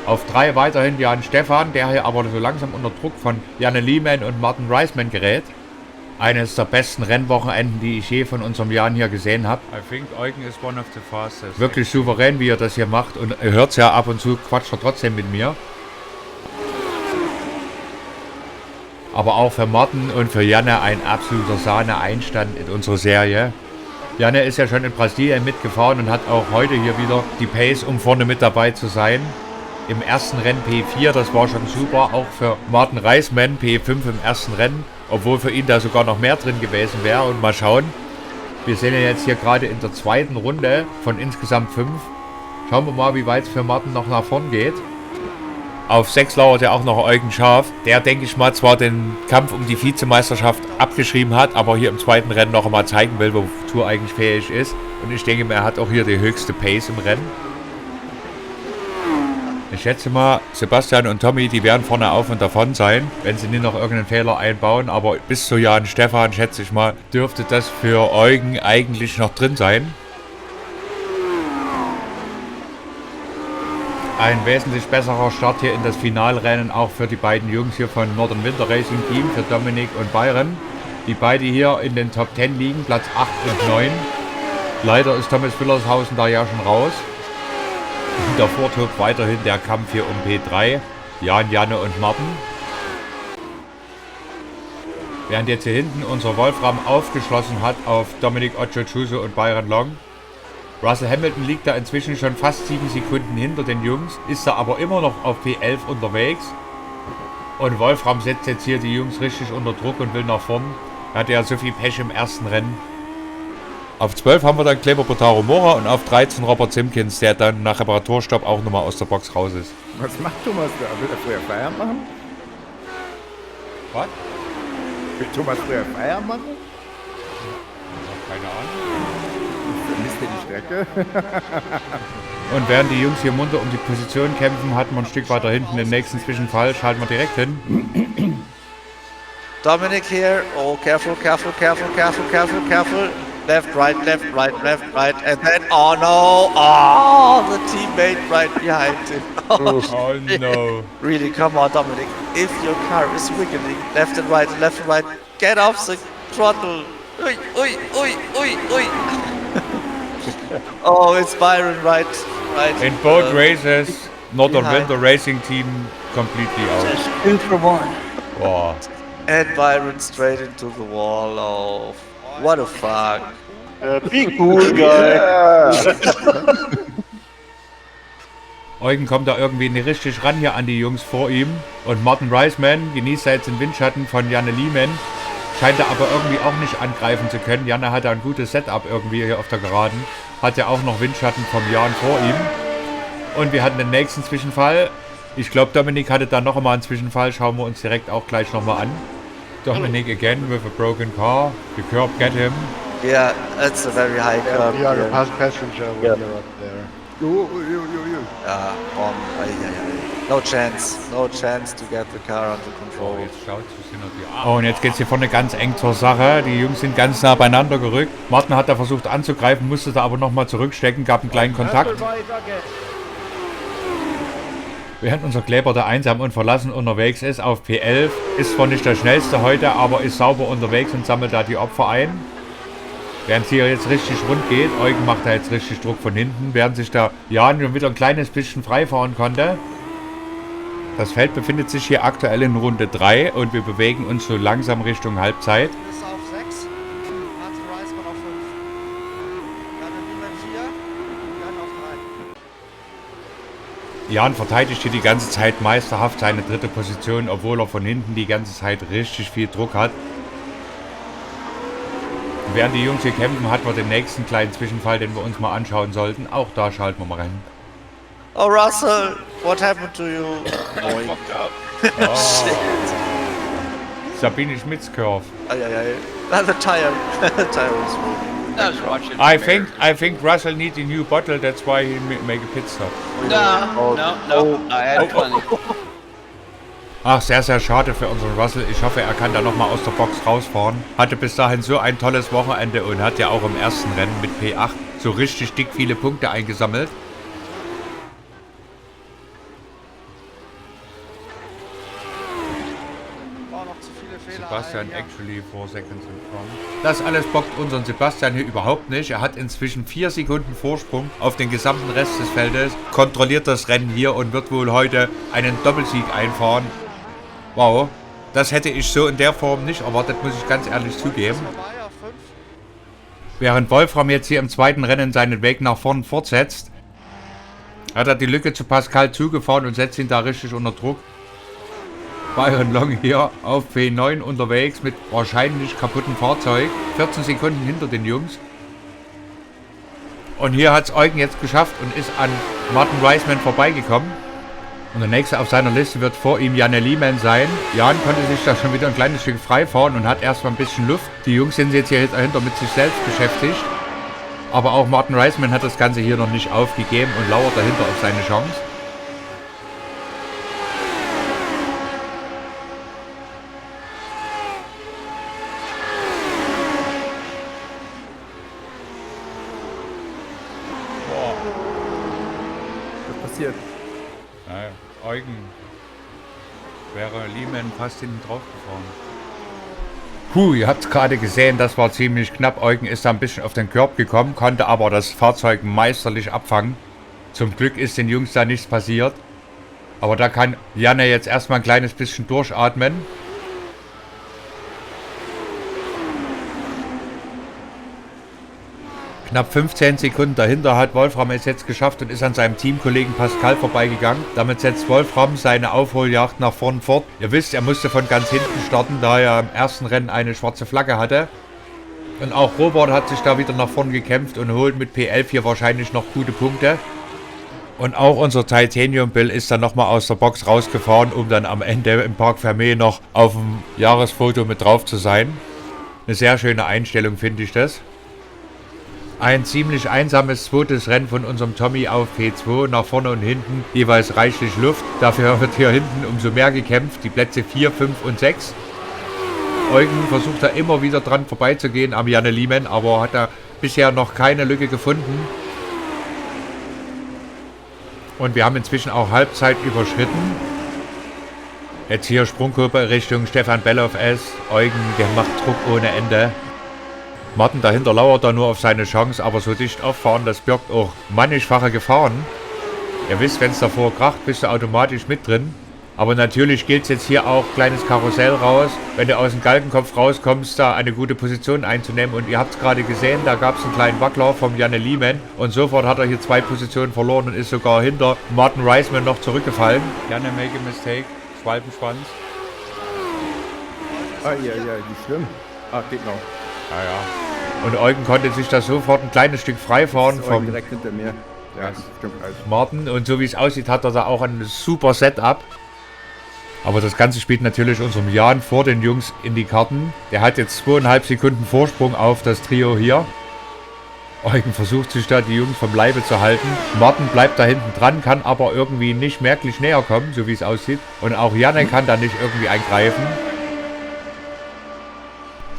Auf 3 weiterhin Jan Stefan, der hier aber so langsam unter Druck von Janne Liemann und Martin Reisman gerät. Eines der besten Rennwochenenden, die ich je von unserem Jan hier gesehen habe. I think Eugen is one of the fastest. Wirklich souverän, wie er das hier macht. Und ihr hört es ja ab und zu, quatscht er trotzdem mit mir. Aber auch für Martin und für Janne ein absoluter Sahne-Einstand in unserer Serie. Janne ist ja schon in Brasilien mitgefahren und hat auch heute hier wieder die Pace, um vorne mit dabei zu sein. Im ersten Rennen P4, das war schon super, auch für Martin Reisman P5 im ersten Rennen, obwohl für ihn da sogar noch mehr drin gewesen wäre. Und mal schauen, wir sehen ja jetzt hier gerade in der zweiten Runde von insgesamt 5. Schauen wir mal, wie weit es für Martin noch nach vorn geht. Auf 6 lauert ja auch noch Eugen Schaf, der, denke ich mal, zwar den Kampf um die Vizemeisterschaft abgeschrieben hat, aber hier im zweiten Rennen noch einmal zeigen will, wozu er eigentlich fähig ist. Und ich denke, er hat auch hier die höchste Pace im Rennen. Ich schätze mal, Sebastian und Tommy, die werden vorne auf und davon sein, wenn sie nicht noch irgendeinen Fehler einbauen. Aber bis zu Jan Stefan, schätze ich mal, dürfte das für Eugen eigentlich noch drin sein. Ein wesentlich besserer Start hier in das Finalrennen, auch für die beiden Jungs hier von Northern Winter Racing Team, für Dominik und Byron, die beide hier in den Top 10 liegen, Platz 8 und 9. Leider ist Thomas Willershausen da ja schon raus. Und davor tobt weiterhin der Kampf hier um P3, Jan, Janne und Martin. Während jetzt hier hinten unser Wolfram aufgeschlossen hat auf Dominik Ochochuso und Byron Long. Russell Hamilton liegt da inzwischen schon fast 7 Sekunden hinter den Jungs, ist da aber immer noch auf P11 unterwegs. Und Wolfram setzt jetzt hier die Jungs richtig unter Druck und will nach vorn. Er hatte ja so viel Pech im ersten Rennen. Auf 12 haben wir dann Kleber Botaro Mora und auf 13 Robert Simpkins, der dann nach Reparaturstopp auch nochmal aus der Box raus ist. Was macht Thomas da? Will er früher Feierabend machen? Was? Will Thomas früher Feierabend machen? Keine Ahnung. Vermisst ihr die Strecke? Und während die Jungs hier munter um die Position kämpfen, hat man ein Stück weiter hinten den nächsten Zwischenfall. Schalten wir direkt hin. Dominic here. Oh, careful, careful, careful, careful, careful, careful. Left, right, left, right, left, right, and then, oh no, oh, the teammate right behind him. Oh no. Really, come on, Dominic. If your car is wiggling left and right, get off the throttle. Ui, ui, ui, ui, ui. Oh, it's Byron right. In both races, Northern Winter Racing Team completely out. 2 for 1. Wow. And Byron straight into the wall. Oh, what a fuck. Big cool guy. Eugen kommt da irgendwie nicht richtig ran hier an die Jungs vor ihm. Und Martin Reisman genießt jetzt den Windschatten von Janne Lehmann. Scheint er aber irgendwie auch nicht angreifen zu können. Janne hatte ein gutes Setup irgendwie hier auf der Geraden. Hat ja auch noch Windschatten vom Jan vor ihm. Und wir hatten den nächsten Zwischenfall. Ich glaube, Dominik hatte da noch einmal einen Zwischenfall. Schauen wir uns direkt auch gleich nochmal an. Dominic again with a broken car. The curb get him. Yeah, that's a very high curb. You are the passenger when you're up there. No chance to get the car under control. Oh, und jetzt geht's hier vorne ganz eng zur Sache. Die Jungs sind ganz nah beieinander gerückt. Martin hat da versucht anzugreifen, musste da aber nochmal zurückstecken, gab einen kleinen Kontakt. Während unser Kleber da einsam und verlassen unterwegs ist auf P11, ist zwar nicht der schnellste heute, aber ist sauber unterwegs und sammelt da die Opfer ein. Während es hier jetzt richtig rund geht, Eugen macht da jetzt richtig Druck von hinten, während sich der Jan schon wieder ein kleines bisschen freifahren konnte. Das Feld befindet sich hier aktuell in Runde 3 und wir bewegen uns so langsam Richtung Halbzeit. Ist auf 6, Martin Reisman auf 5. Dann Lehmann 4, dann auf 3. Jan verteidigt hier die ganze Zeit meisterhaft seine dritte Position, obwohl er von hinten die ganze Zeit richtig viel Druck hat. Und während die Jungs hier kämpfen, hat man den nächsten kleinen Zwischenfall, den wir uns mal anschauen sollten. Auch da schalten wir mal rein. Oh, Russell, what happened to you? Oh. Sabine Schmitz Curve. The tire is moving. I think Russell needs a new bottle, that's why he make a pit stop. No, I had plenty. Ach, sehr, sehr schade für unseren Russell. Ich hoffe, er kann da nochmal aus der Box rausfahren. Hatte bis dahin so ein tolles Wochenende und hat ja auch im ersten Rennen mit P8 so richtig dick viele Punkte eingesammelt. Sebastian actually 4 seconds in front. Das alles bockt unseren Sebastian hier überhaupt nicht. Er hat inzwischen 4 Sekunden Vorsprung auf den gesamten Rest des Feldes, kontrolliert das Rennen hier und wird wohl heute einen Doppelsieg einfahren. Wow, das hätte ich so in der Form nicht erwartet, muss ich ganz ehrlich zugeben. Während Wolfram jetzt hier im zweiten Rennen seinen Weg nach vorn fortsetzt, hat er die Lücke zu Pascal zugefahren und setzt ihn da richtig unter Druck. Byron Long hier auf P9 unterwegs mit wahrscheinlich kaputtem Fahrzeug. 14 Sekunden hinter den Jungs. Und hier hat es Eugen jetzt geschafft und ist an Martin Reisman vorbeigekommen. Und der nächste auf seiner Liste wird vor ihm Janne Liemann sein. Jan konnte sich da schon wieder ein kleines Stück frei fahren und hat erstmal ein bisschen Luft. Die Jungs sind jetzt hier dahinter mit sich selbst beschäftigt. Aber auch Martin Reisman hat das Ganze hier noch nicht aufgegeben und lauert dahinter auf seine Chance. Boah. Was passiert? Naja, Eugen wäre Liemann fast hinten drauf gefahren. Ihr habt es gerade gesehen, das war ziemlich knapp. Eugen ist da ein bisschen auf den Körb gekommen, konnte aber das Fahrzeug meisterlich abfangen. Zum Glück ist den Jungs da nichts passiert. Aber da kann Janne jetzt erstmal ein kleines bisschen durchatmen. Knapp 15 Sekunden dahinter hat Wolfram es jetzt geschafft und ist an seinem Teamkollegen Pascal vorbeigegangen. Damit setzt Wolfram seine Aufholjagd nach vorn fort. Ihr wisst, er musste von ganz hinten starten, da er im ersten Rennen eine schwarze Flagge hatte. Und auch Robert hat sich da wieder nach vorn gekämpft und holt mit P11 hier wahrscheinlich noch gute Punkte. Und auch unser Titanium Bill ist dann nochmal aus der Box rausgefahren, um dann am Ende im Parc Fermé noch auf dem Jahresfoto mit drauf zu sein. Eine sehr schöne Einstellung, finde ich das. Ein ziemlich einsames zweites Rennen von unserem Tommy auf P2, nach vorne und hinten jeweils reichlich Luft. Dafür wird hier hinten umso mehr gekämpft, die Plätze 4, 5 und 6. Eugen versucht da immer wieder dran vorbeizugehen am Janne Liemann, aber hat da bisher noch keine Lücke gefunden. Und wir haben inzwischen auch Halbzeit überschritten. Jetzt hier Sprungkurve Richtung Stefan Bellof S. Eugen, der macht Druck ohne Ende. Martin dahinter lauert da nur auf seine Chance, aber so dicht auffahren, das birgt auch mannigfache Gefahren. Ihr wisst, wenn es davor kracht, bist du automatisch mit drin. Aber natürlich gilt es jetzt hier auch, kleines Karussell raus. Wenn du aus dem Galgenkopf rauskommst, da eine gute Position einzunehmen. Und ihr habt es gerade gesehen, da gab es einen kleinen Wackler vom Janne Liemann. Und sofort hat er hier 2 Positionen verloren und ist sogar hinter Martin Reisman noch zurückgefallen. Janne make a mistake, Schwalbenschwanz. Ja, wie schlimm. Geht noch. Ja. Und Eugen konnte sich da sofort ein kleines Stück freifahren vom direkt hinter mir. Ja, das stimmt halt. Martin. Und so wie es aussieht, hat er da auch ein super Setup. Aber das Ganze spielt natürlich unserem Jan vor den Jungs in die Karten. Der hat jetzt 2,5 Sekunden Vorsprung auf das Trio hier. Eugen versucht sich da die Jungs vom Leibe zu halten. Martin bleibt da hinten dran, kann aber irgendwie nicht merklich näher kommen, so wie es aussieht. Und auch Janne kann da nicht irgendwie eingreifen.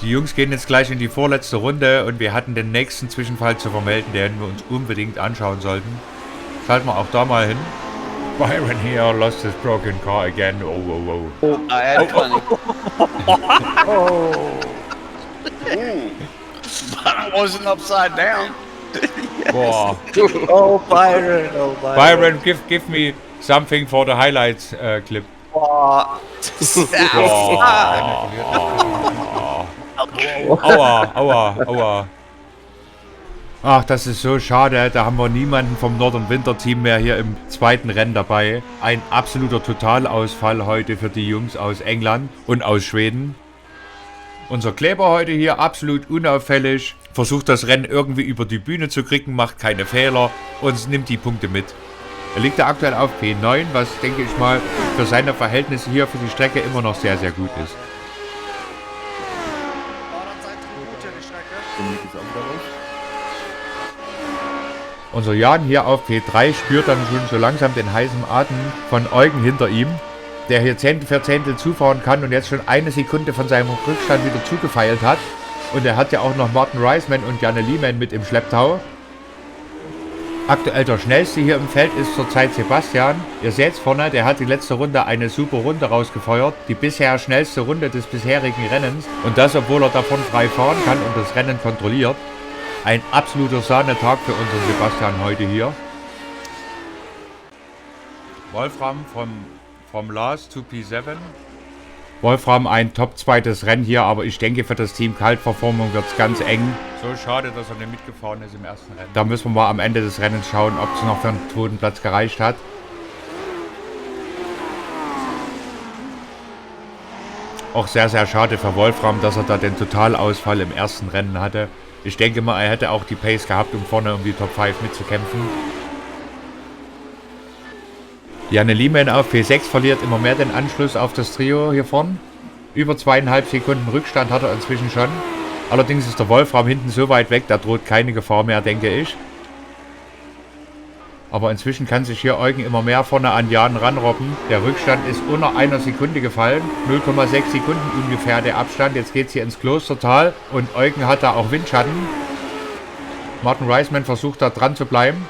Die Jungs gehen jetzt gleich in die vorletzte Runde und wir hatten den nächsten Zwischenfall zu vermelden, den wir uns unbedingt anschauen sollten. Schalten wir auch da mal hin. Byron here lost his broken car again. Oh. I had plenty. But I wasn't upside down. Boah. Oh, Byron. Oh, Byron. Byron, give me something for the highlights clip. Boah. Aua. Ach, das ist so schade. Da haben wir niemanden vom Northern Winter Team mehr hier im zweiten Rennen dabei. Ein absoluter Totalausfall heute für die Jungs aus England und aus Schweden. Unser Kleber heute hier absolut unauffällig. Versucht das Rennen irgendwie über die Bühne zu kriegen, macht keine Fehler und nimmt die Punkte mit. Er liegt da aktuell auf P9, was, denke ich mal, für seine Verhältnisse hier für die Strecke immer noch sehr, sehr gut ist. Unser Jan hier auf P3 spürt dann schon so langsam den heißen Atem von Eugen hinter ihm, der hier Zehntel für Zehntel zufahren kann und jetzt schon 1 Sekunde von seinem Rückstand wieder zugefeilt hat. Und er hat ja auch noch Martin Reisman und Janne Liemann mit im Schlepptau. Aktuell der schnellste hier im Feld ist zurzeit Sebastian. Ihr seht vorne, der hat die letzte Runde eine super Runde rausgefeuert. Die bisher schnellste Runde des bisherigen Rennens. Und das, obwohl er davon frei fahren kann und das Rennen kontrolliert. Ein absoluter Sahnetag für unseren Sebastian heute hier. Wolfram vom Last to P7. Wolfram ein Top-zweites Rennen hier, aber ich denke für das Team Kaltverformung wird es ganz eng. So schade, dass er nicht mitgefahren ist im ersten Rennen. Da müssen wir mal am Ende des Rennens schauen, ob es noch für den zweiten Platz gereicht hat. Auch sehr, sehr schade für Wolfram, dass er da den Totalausfall im ersten Rennen hatte. Ich denke mal, er hätte auch die Pace gehabt, um vorne um die Top 5 mitzukämpfen. Janne Liemann auf P6 verliert immer mehr den Anschluss auf das Trio hier vorn. Über 2,5 Sekunden Rückstand hat er inzwischen schon. Allerdings ist der Wolfram hinten so weit weg, da droht keine Gefahr mehr, denke ich. Aber inzwischen kann sich hier Eugen immer mehr vorne an Jan ranrobben. Der Rückstand ist unter einer Sekunde gefallen. 0,6 Sekunden ungefähr der Abstand. Jetzt geht es hier ins Klostertal und Eugen hat da auch Windschatten. Martin Reisman versucht da dran zu bleiben.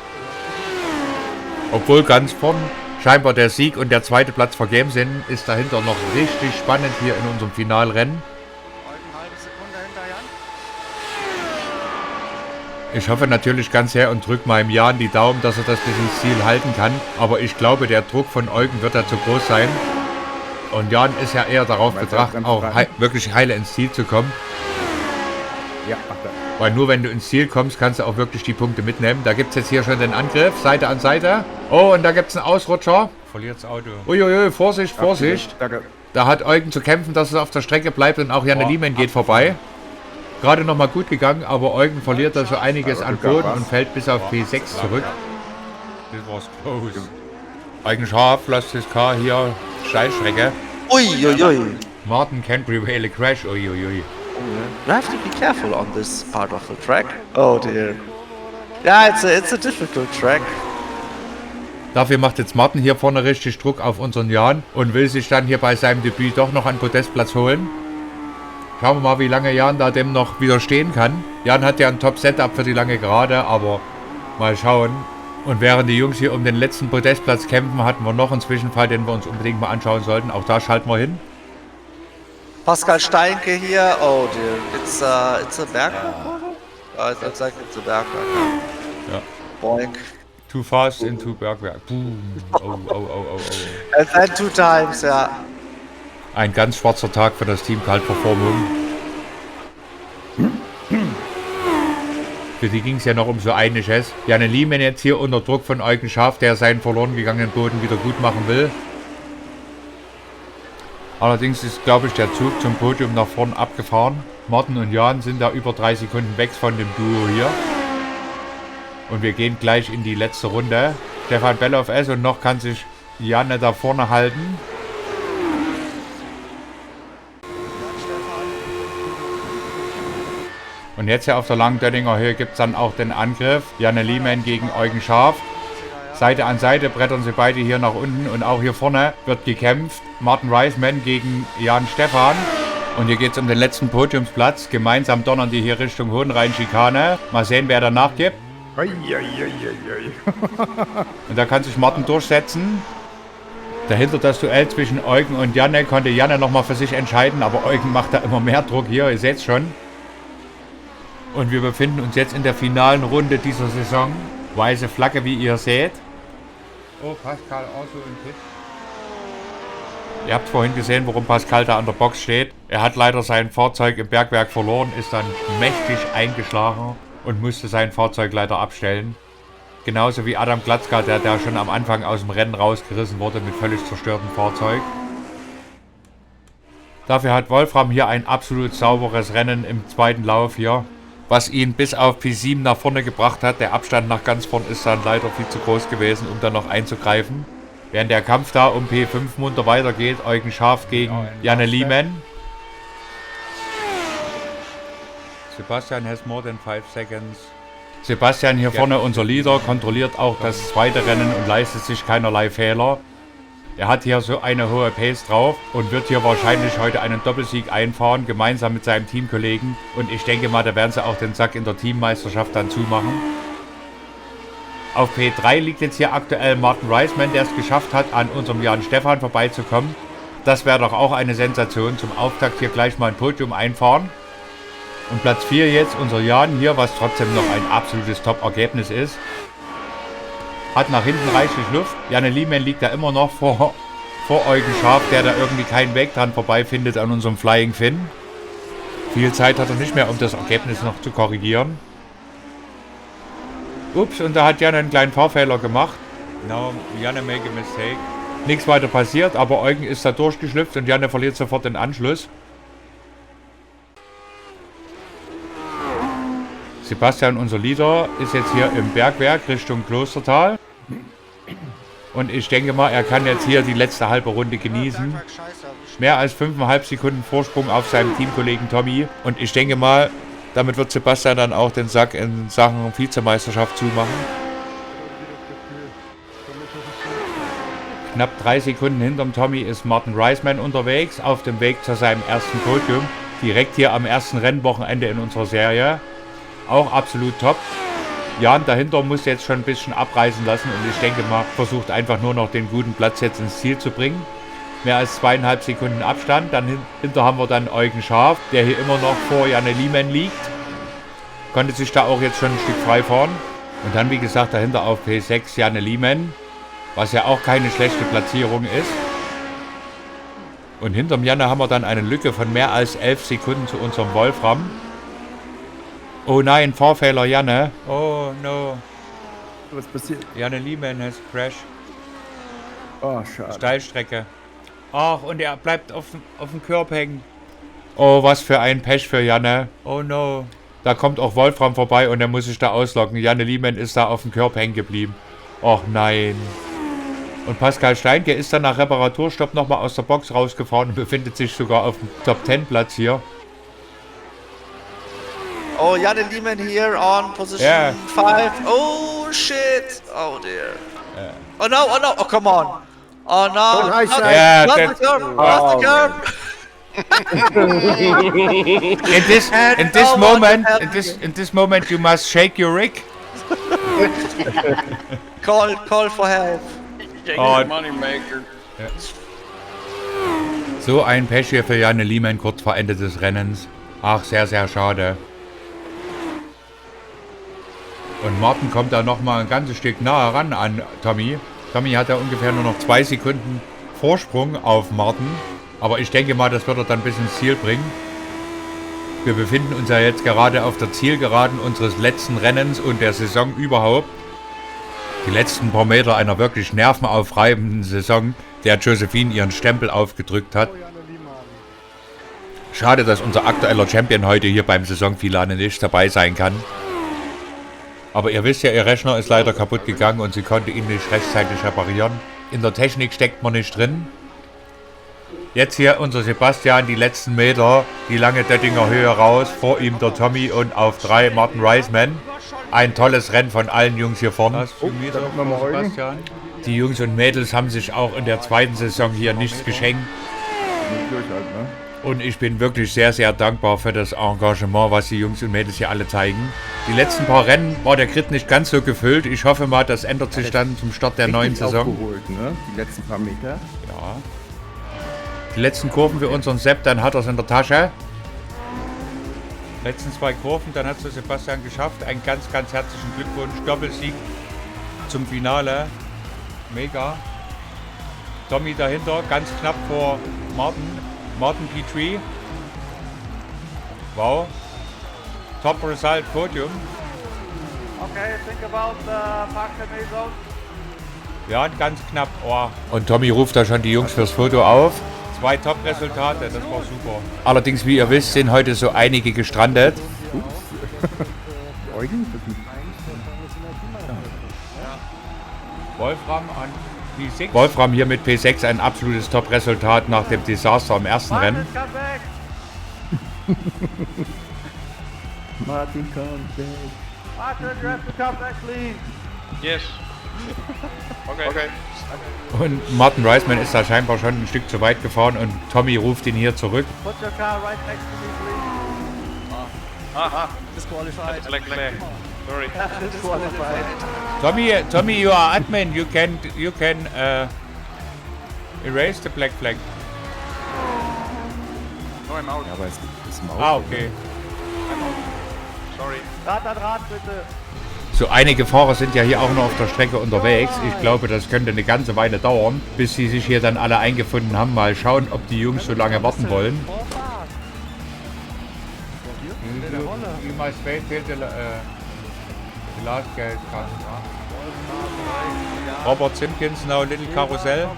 Obwohl ganz vorn scheinbar der Sieg und der zweite Platz vergeben sind, ist dahinter noch richtig spannend hier in unserem Finalrennen. Ich hoffe natürlich ganz sehr und drücke meinem Jan die Daumen, dass er das bis ins Ziel halten kann. Aber ich glaube, der Druck von Eugen wird da zu groß sein. Und Jan ist ja eher darauf bedacht, auch wirklich heile ins Ziel zu kommen. Ja, weil nur wenn du ins Ziel kommst, kannst du auch wirklich die Punkte mitnehmen. Da gibt es jetzt hier schon den Angriff, Seite an Seite. Oh, und da gibt es einen Ausrutscher. Verliert das Auto. Uiuiui, Vorsicht, Vorsicht. Da hat Eugen zu kämpfen, dass es auf der Strecke bleibt und auch Janne Liemann geht vorbei. Gerade noch mal gut gegangen, aber Eugen verliert da so einiges an Boden und fällt bis auf P6 zurück. Das war's close. Eugen scharf, lässt das Car hier Steilstrecke. Uiuiui. Martin can prevail a crash, uiuiui. You have to be careful on this part of the track. Oh dear. Yeah, it's a difficult track. Dafür macht jetzt Martin hier vorne richtig Druck auf unseren Jan und will sich dann hier bei seinem Debüt doch noch einen Podestplatz holen. Schauen wir mal, wie lange Jan da dem noch widerstehen kann. Jan hat ja ein Top-Setup für die lange Gerade, aber mal schauen. Und während die Jungs hier um den letzten Podestplatz kämpfen, hatten wir noch einen Zwischenfall, den wir uns unbedingt mal anschauen sollten. Auch da schalten wir hin. Pascal Steinke hier. Oh dear, it's a Bergwerk. It looks like it's a Bergwerk. Ja. Boink. Too fast into Bergwerk. Boom. Oh, oh, oh, oh, oh. And then 2 times, ja. Ein ganz schwarzer Tag für das Team Kalt Performung. Für die ging es ja noch um so einiges. Janne Liemann jetzt hier unter Druck von Eugen Scharf, der seinen verloren gegangenen Boden wieder gut machen will. Allerdings ist, glaube ich, der Zug zum Podium nach vorn abgefahren. Martin und Jan sind da über 3 Sekunden weg von dem Duo hier. Und wir gehen gleich in die letzte Runde. Stefan Bell auf S und noch kann sich Janne da vorne halten. Und jetzt hier auf der langen Dönninger Höhe gibt es dann auch den Angriff. Janne Liemann gegen Eugen Scharf. Seite an Seite brettern sie beide hier nach unten und auch hier vorne wird gekämpft. Martin Reisman gegen Jan Stefan. Und hier geht es um den letzten Podiumsplatz. Gemeinsam donnern die hier Richtung Hohenrhein-Schikane. Mal sehen, wer danach gibt. Und da kann sich Martin durchsetzen. Dahinter das Duell zwischen Eugen und Janne konnte Janne nochmal für sich entscheiden. Aber Eugen macht da immer mehr Druck hier, ihr seht es schon. Und wir befinden uns jetzt in der finalen Runde dieser Saison. Weiße Flagge, wie ihr seht. Oh, Pascal also im Pit. Ihr habt vorhin gesehen, warum Pascal da an der Box steht. Er hat leider sein Fahrzeug im Bergwerk verloren, ist dann mächtig eingeschlagen und musste sein Fahrzeug leider abstellen. Genauso wie Adam Glatzka, der schon am Anfang aus dem Rennen rausgerissen wurde mit völlig zerstörtem Fahrzeug. Dafür hat Wolfram hier ein absolut sauberes Rennen im zweiten Lauf hier, was ihn bis auf P7 nach vorne gebracht hat. Der Abstand nach ganz vorn ist dann leider viel zu groß gewesen, um dann noch einzugreifen. Während der Kampf da um P5 munter weitergeht, Eugen Scharf gegen Janne Liemann. Sebastian has more than 5 seconds. Sebastian hier vorne, unser Leader, kontrolliert auch das zweite Rennen und leistet sich keinerlei Fehler. Er hat hier so eine hohe Pace drauf und wird hier wahrscheinlich heute einen Doppelsieg einfahren, gemeinsam mit seinem Teamkollegen. Und ich denke mal, da werden sie auch den Sack in der Teammeisterschaft dann zumachen. Auf P3 liegt jetzt hier aktuell Martin Reisman, der es geschafft hat, an unserem Jan Stefan vorbeizukommen. Das wäre doch auch eine Sensation. Zum Auftakt hier gleich mal ein Podium einfahren. Und Platz 4 jetzt unser Jan hier, was trotzdem noch ein absolutes Top-Ergebnis ist. Hat nach hinten reichlich Luft. Janne Liemann liegt da immer noch vor Eugen Scharf, der da irgendwie keinen Weg dran vorbei findet an unserem Flying Finn. Viel Zeit hat er nicht mehr, um das Ergebnis noch zu korrigieren. Ups, und da hat Janne einen kleinen Fahrfehler gemacht. Now, Janne make a mistake. Nichts weiter passiert, aber Eugen ist da durchgeschlüpft und Janne verliert sofort den Anschluss. Sebastian, unser Leader, ist jetzt hier im Bergwerk Richtung Klostertal. Und ich denke mal, er kann jetzt hier die letzte halbe Runde genießen. Mehr als 5,5 Sekunden Vorsprung auf seinem Teamkollegen Tommy. Und ich denke mal, damit wird Sebastian dann auch den Sack in Sachen Vizemeisterschaft zumachen. Knapp 3 Sekunden hinterm Tommy ist Martin Reisman unterwegs, auf dem Weg zu seinem ersten Podium. Direkt hier am ersten Rennwochenende in unserer Serie. Auch absolut top. Jan dahinter muss jetzt schon ein bisschen abreißen lassen und ich denke mal, versucht einfach nur noch den guten Platz jetzt ins Ziel zu bringen. Mehr als 2,5 Sekunden Abstand. Dann hinter haben wir dann Eugen Schaaf, der hier immer noch vor Janne Liemann liegt. Konnte sich da auch jetzt schon ein Stück frei fahren. Und dann wie gesagt dahinter auf P6 Janne Liemann, was ja auch keine schlechte Platzierung ist. Und hinterm Janne haben wir dann eine Lücke von mehr als 11 Sekunden zu unserem Wolfram. Oh nein, Fahrfehler Janne. Oh no. Was passiert? Janne Liemann has crashed. Oh, schade. Steilstrecke. Ach, und er bleibt auf dem Curb hängen. Oh, was für ein Pech für Janne. Oh no. Da kommt auch Wolfram vorbei und er muss sich da auslocken. Janne Liemann ist da auf dem Curb hängen geblieben. Och nein. Und Pascal Steinke ist dann nach Reparaturstopp nochmal aus der Box rausgefahren und befindet sich sogar auf dem Top-10-Platz hier. Oh, Janne Liemann here on position 5. Oh shit. Oh dear. Oh no, oh no, oh come on. Oh no. Oh, nice. Not the curb. Not the curb. in this moment you must shake your rig. Call for help. Oh, Moneymaker. Ja. So ein Pech hier für Janne Liemann kurz vor Ende des Rennens. Ach, sehr, sehr schade. Und Martin kommt da nochmal ein ganzes Stück nahe ran an Tommy. Tommy hat ja ungefähr nur noch 2 Sekunden Vorsprung auf Martin. Aber ich denke mal, das wird er dann bis ins Ziel bringen. Wir befinden uns ja jetzt gerade auf der Zielgeraden unseres letzten Rennens und der Saison überhaupt. Die letzten paar Meter einer wirklich nervenaufreibenden Saison, der Josephine ihren Stempel aufgedrückt hat. Schade, dass unser aktueller Champion heute hier beim Saisonfinale nicht dabei sein kann. Aber ihr wisst ja, ihr Rechner ist leider kaputt gegangen und sie konnte ihn nicht rechtzeitig reparieren. In der Technik steckt man nicht drin. Jetzt hier unser Sebastian, die letzten Meter, die lange Döttinger Höhe raus, vor ihm der Tommy und auf 3 Martin Reisman. Ein tolles Rennen von allen Jungs hier vorne. Sebastian. Die Jungs und Mädels haben sich auch in der zweiten Saison hier nichts geschenkt. Und ich bin wirklich sehr, sehr dankbar für das Engagement, was die Jungs und Mädels hier alle zeigen. Die letzten paar Rennen war der Grid nicht ganz so gefüllt. Ich hoffe mal, das ändert sich dann zum Start der neuen Saison. Aufgeholt, ne? Die letzten paar Meter. Ja. Die letzten Kurven für unseren Sepp, dann hat er es in der Tasche. Letzten 2 Kurven, dann hat es Sebastian geschafft. Einen ganz, ganz herzlichen Glückwunsch. Doppelsieg zum Finale. Mega. Tommy dahinter, ganz knapp vor Martin Petrie. Wow. Top Result, Podium. Okay, think about the Park Zone. Ja, ganz knapp. Oh. Und Tommy ruft da schon die Jungs fürs Foto auf. 2 Top-Resultate, das war super. Allerdings, wie ihr wisst, sind heute so einige gestrandet. Wolfram an P6. Wolfram hier mit P6 ein absolutes Top-Resultat nach dem Desaster im ersten Rennen. Martin, come back. Martin, you have to come back, please. Yes. Okay. Und Martin Reisman ist da scheinbar schon ein Stück zu weit gefahren und Tommy ruft ihn hier zurück. Put your car right next to me, please. Disqualified. Black flag. Sorry. Disqualified. Tommy, you are admin. You can erase the black flag. No, I'm out. Ja, aber es ist Maus. Ah, okay. I'm out. Sorry. Rad an Rad, bitte. So, einige Fahrer sind ja hier auch noch auf der Strecke unterwegs. Ich glaube, das könnte eine ganze Weile dauern, bis sie sich hier dann alle eingefunden haben. Mal schauen, ob die Jungs so lange warten wollen. You must wait till the last guy comes. Robert Simpkins, now little Karussell.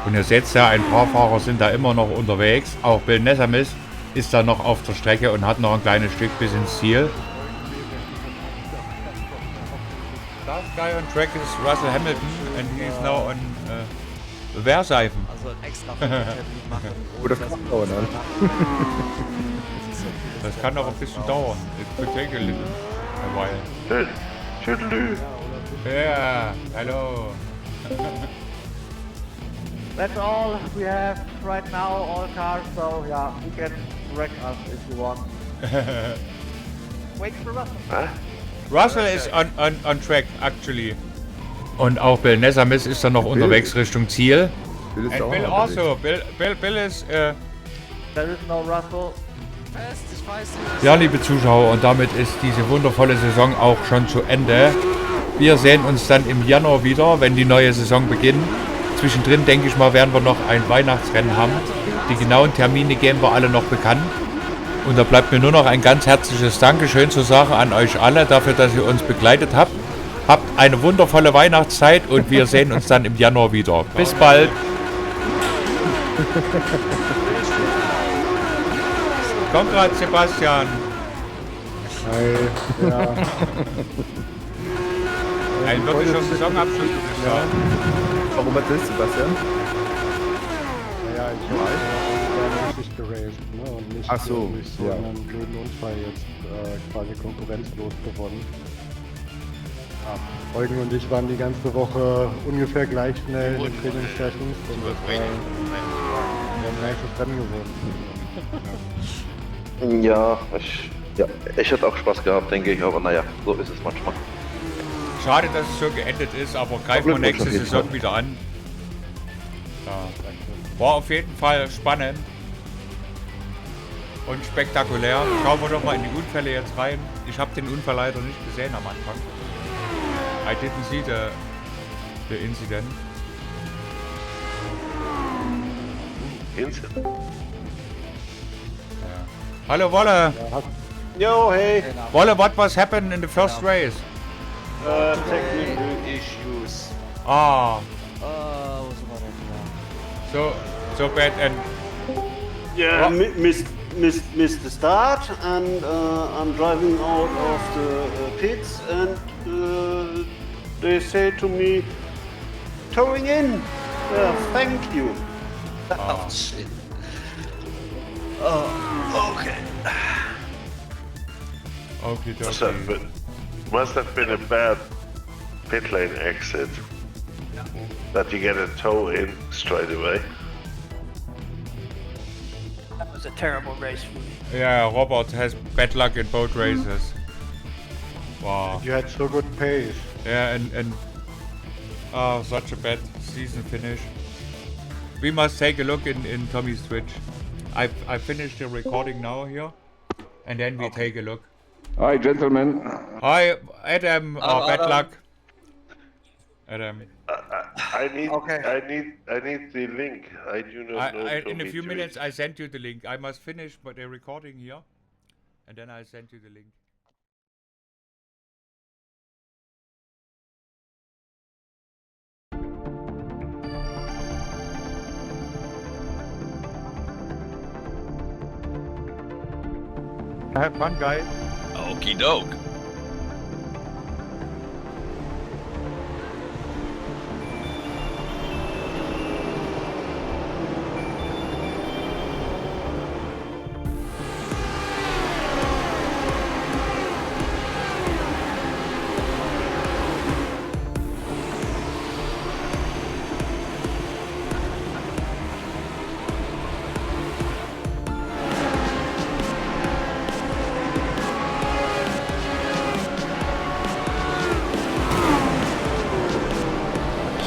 Und ihr seht ja, ein paar Fahrer sind da immer noch unterwegs. Auch Bill Nesamis ist da noch auf der Strecke und hat noch ein kleines Stück bis ins Ziel. last guy on track is Russell Hamilton and he's now on Wehrseifen. Also extra Termin machen. Oder Countdown, ne? Das kann noch ein bisschen dauern. It could take a while. Tschüdelü. Yeah, hello. That's all we have right now, all cars, so yeah, you can wreck us if you want. Wait for Russell. Russell is on track, actually. Und auch Bill Nesamis ist dann noch unterwegs Richtung Ziel. Bill ist And auch Bill noch also, Bill is... There is no Russell. Ich weiß nicht. Ja, liebe Zuschauer, und damit ist diese wundervolle Saison auch schon zu Ende. Wir sehen uns dann im Januar wieder, wenn die neue Saison beginnt. Zwischendrin, denke ich mal, werden wir noch ein Weihnachtsrennen haben. Die genauen Termine geben wir alle noch bekannt. Und da bleibt mir nur noch ein ganz herzliches Dankeschön zu sagen an euch alle dafür, dass ihr uns begleitet habt. Habt eine wundervolle Weihnachtszeit und wir sehen uns dann im Januar wieder. Bis bald. Konrad Sebastian. Hi. Ja. Ein wirklicher Saisonabschluss, würde ich sagen. Warum hat das, Sebastian? Naja, ich habe richtig geraced, ne? Und nicht Ach so, durch so einen blöden Unfall jetzt quasi konkurrenzlos gewonnen. Ja, Eugen und ich waren die ganze Woche ungefähr gleich schnell in den Trainingssessions und wir haben ein nächstes Rennen gewonnen. Ja, ich hätte auch Spaß gehabt, denke ich, aber naja, so ist es manchmal. Schade, dass es so geendet ist, aber greifen wir nächste Saison wieder an. Ja. War auf jeden Fall spannend und spektakulär. Schauen wir doch mal in die Unfälle jetzt rein. Ich habe den Unfall leider nicht gesehen am Anfang. I didn't see the incident. Incident? Ja. Hallo Wolle! Yo, hey! Wolle, what was happened in the first race? Technical issues. Ah. Was war das? So bad and... Yeah, missed the start and I'm driving out of the pits and they say to me, towing in, thank you. Oh shit. Oh, okay. Okay. Must have been a bad pit lane exit. That you get a tow in straight away. That was a terrible race for me. Yeah, Robert has bad luck in both races. Wow. You had so good pace. Yeah, and such a bad season finish. We must take a look in Tommy's Twitch. I finished the recording now here, and then we take a look. Hi, gentlemen. Hi, Adam. Bad luck. Adam. I need the link. I do not know. In a few minutes, I send you the link. I must finish the recording here, and then I send you the link. Have fun, guys. Okie doke.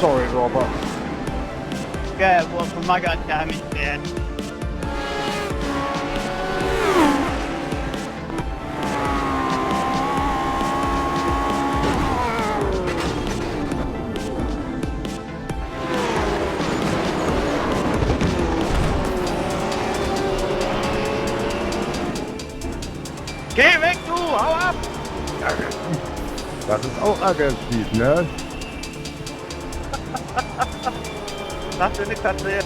Sorry, Robert. Yeah, well, for my goddammit, man. Geh weg, du! Hau ab! Das ist auch aggressiv, ne? Lass dir nichts erzählen.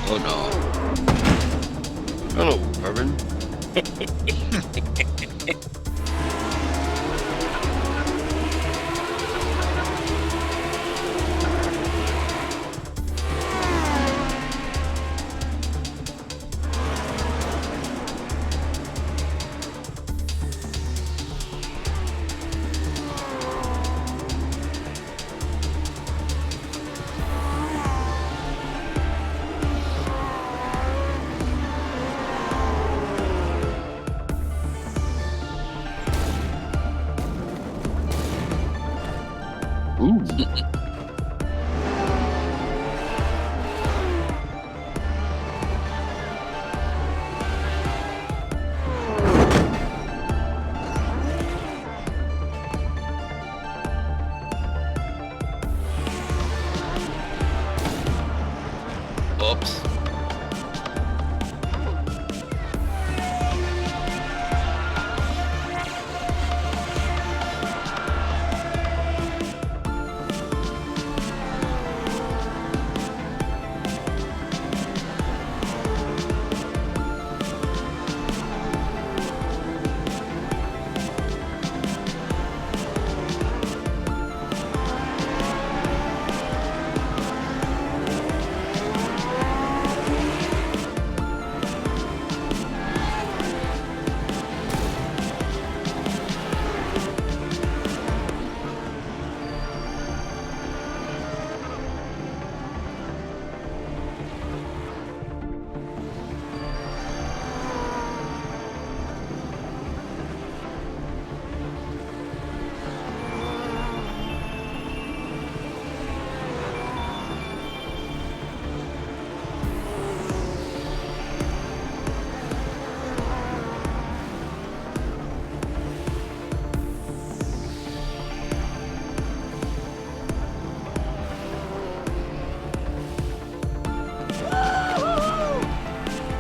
Oh no. Hello, Bourbon. Oops.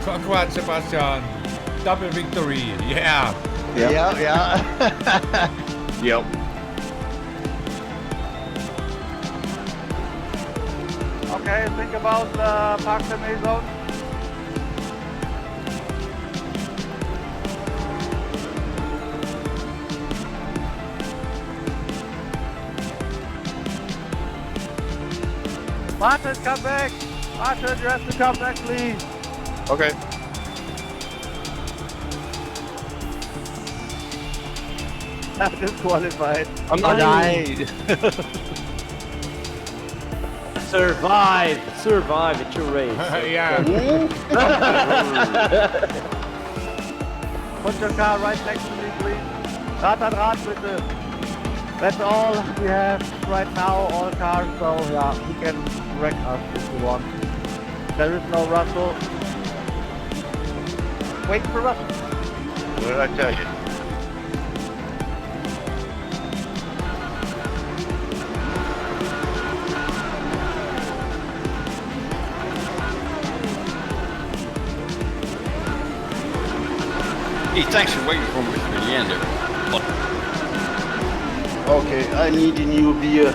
Congrats, Sebastian. Double victory. Yeah. Yeah. Yep. Okay, think about the park semi zone. Martin, come back! Martin, you have to come back, please! Okay. Disqualified. I'm not died. Survive! Survive, it's your race. Yeah. Put your car right next to me, please. Rad an Rad, bitte. That's all we have right now, all cars, so yeah, you can wreck us if you want. There is no Russell. Wait for Russell. What did I tell you? Hey, thanks for waiting for me for the end there. Okay, I need a new beer.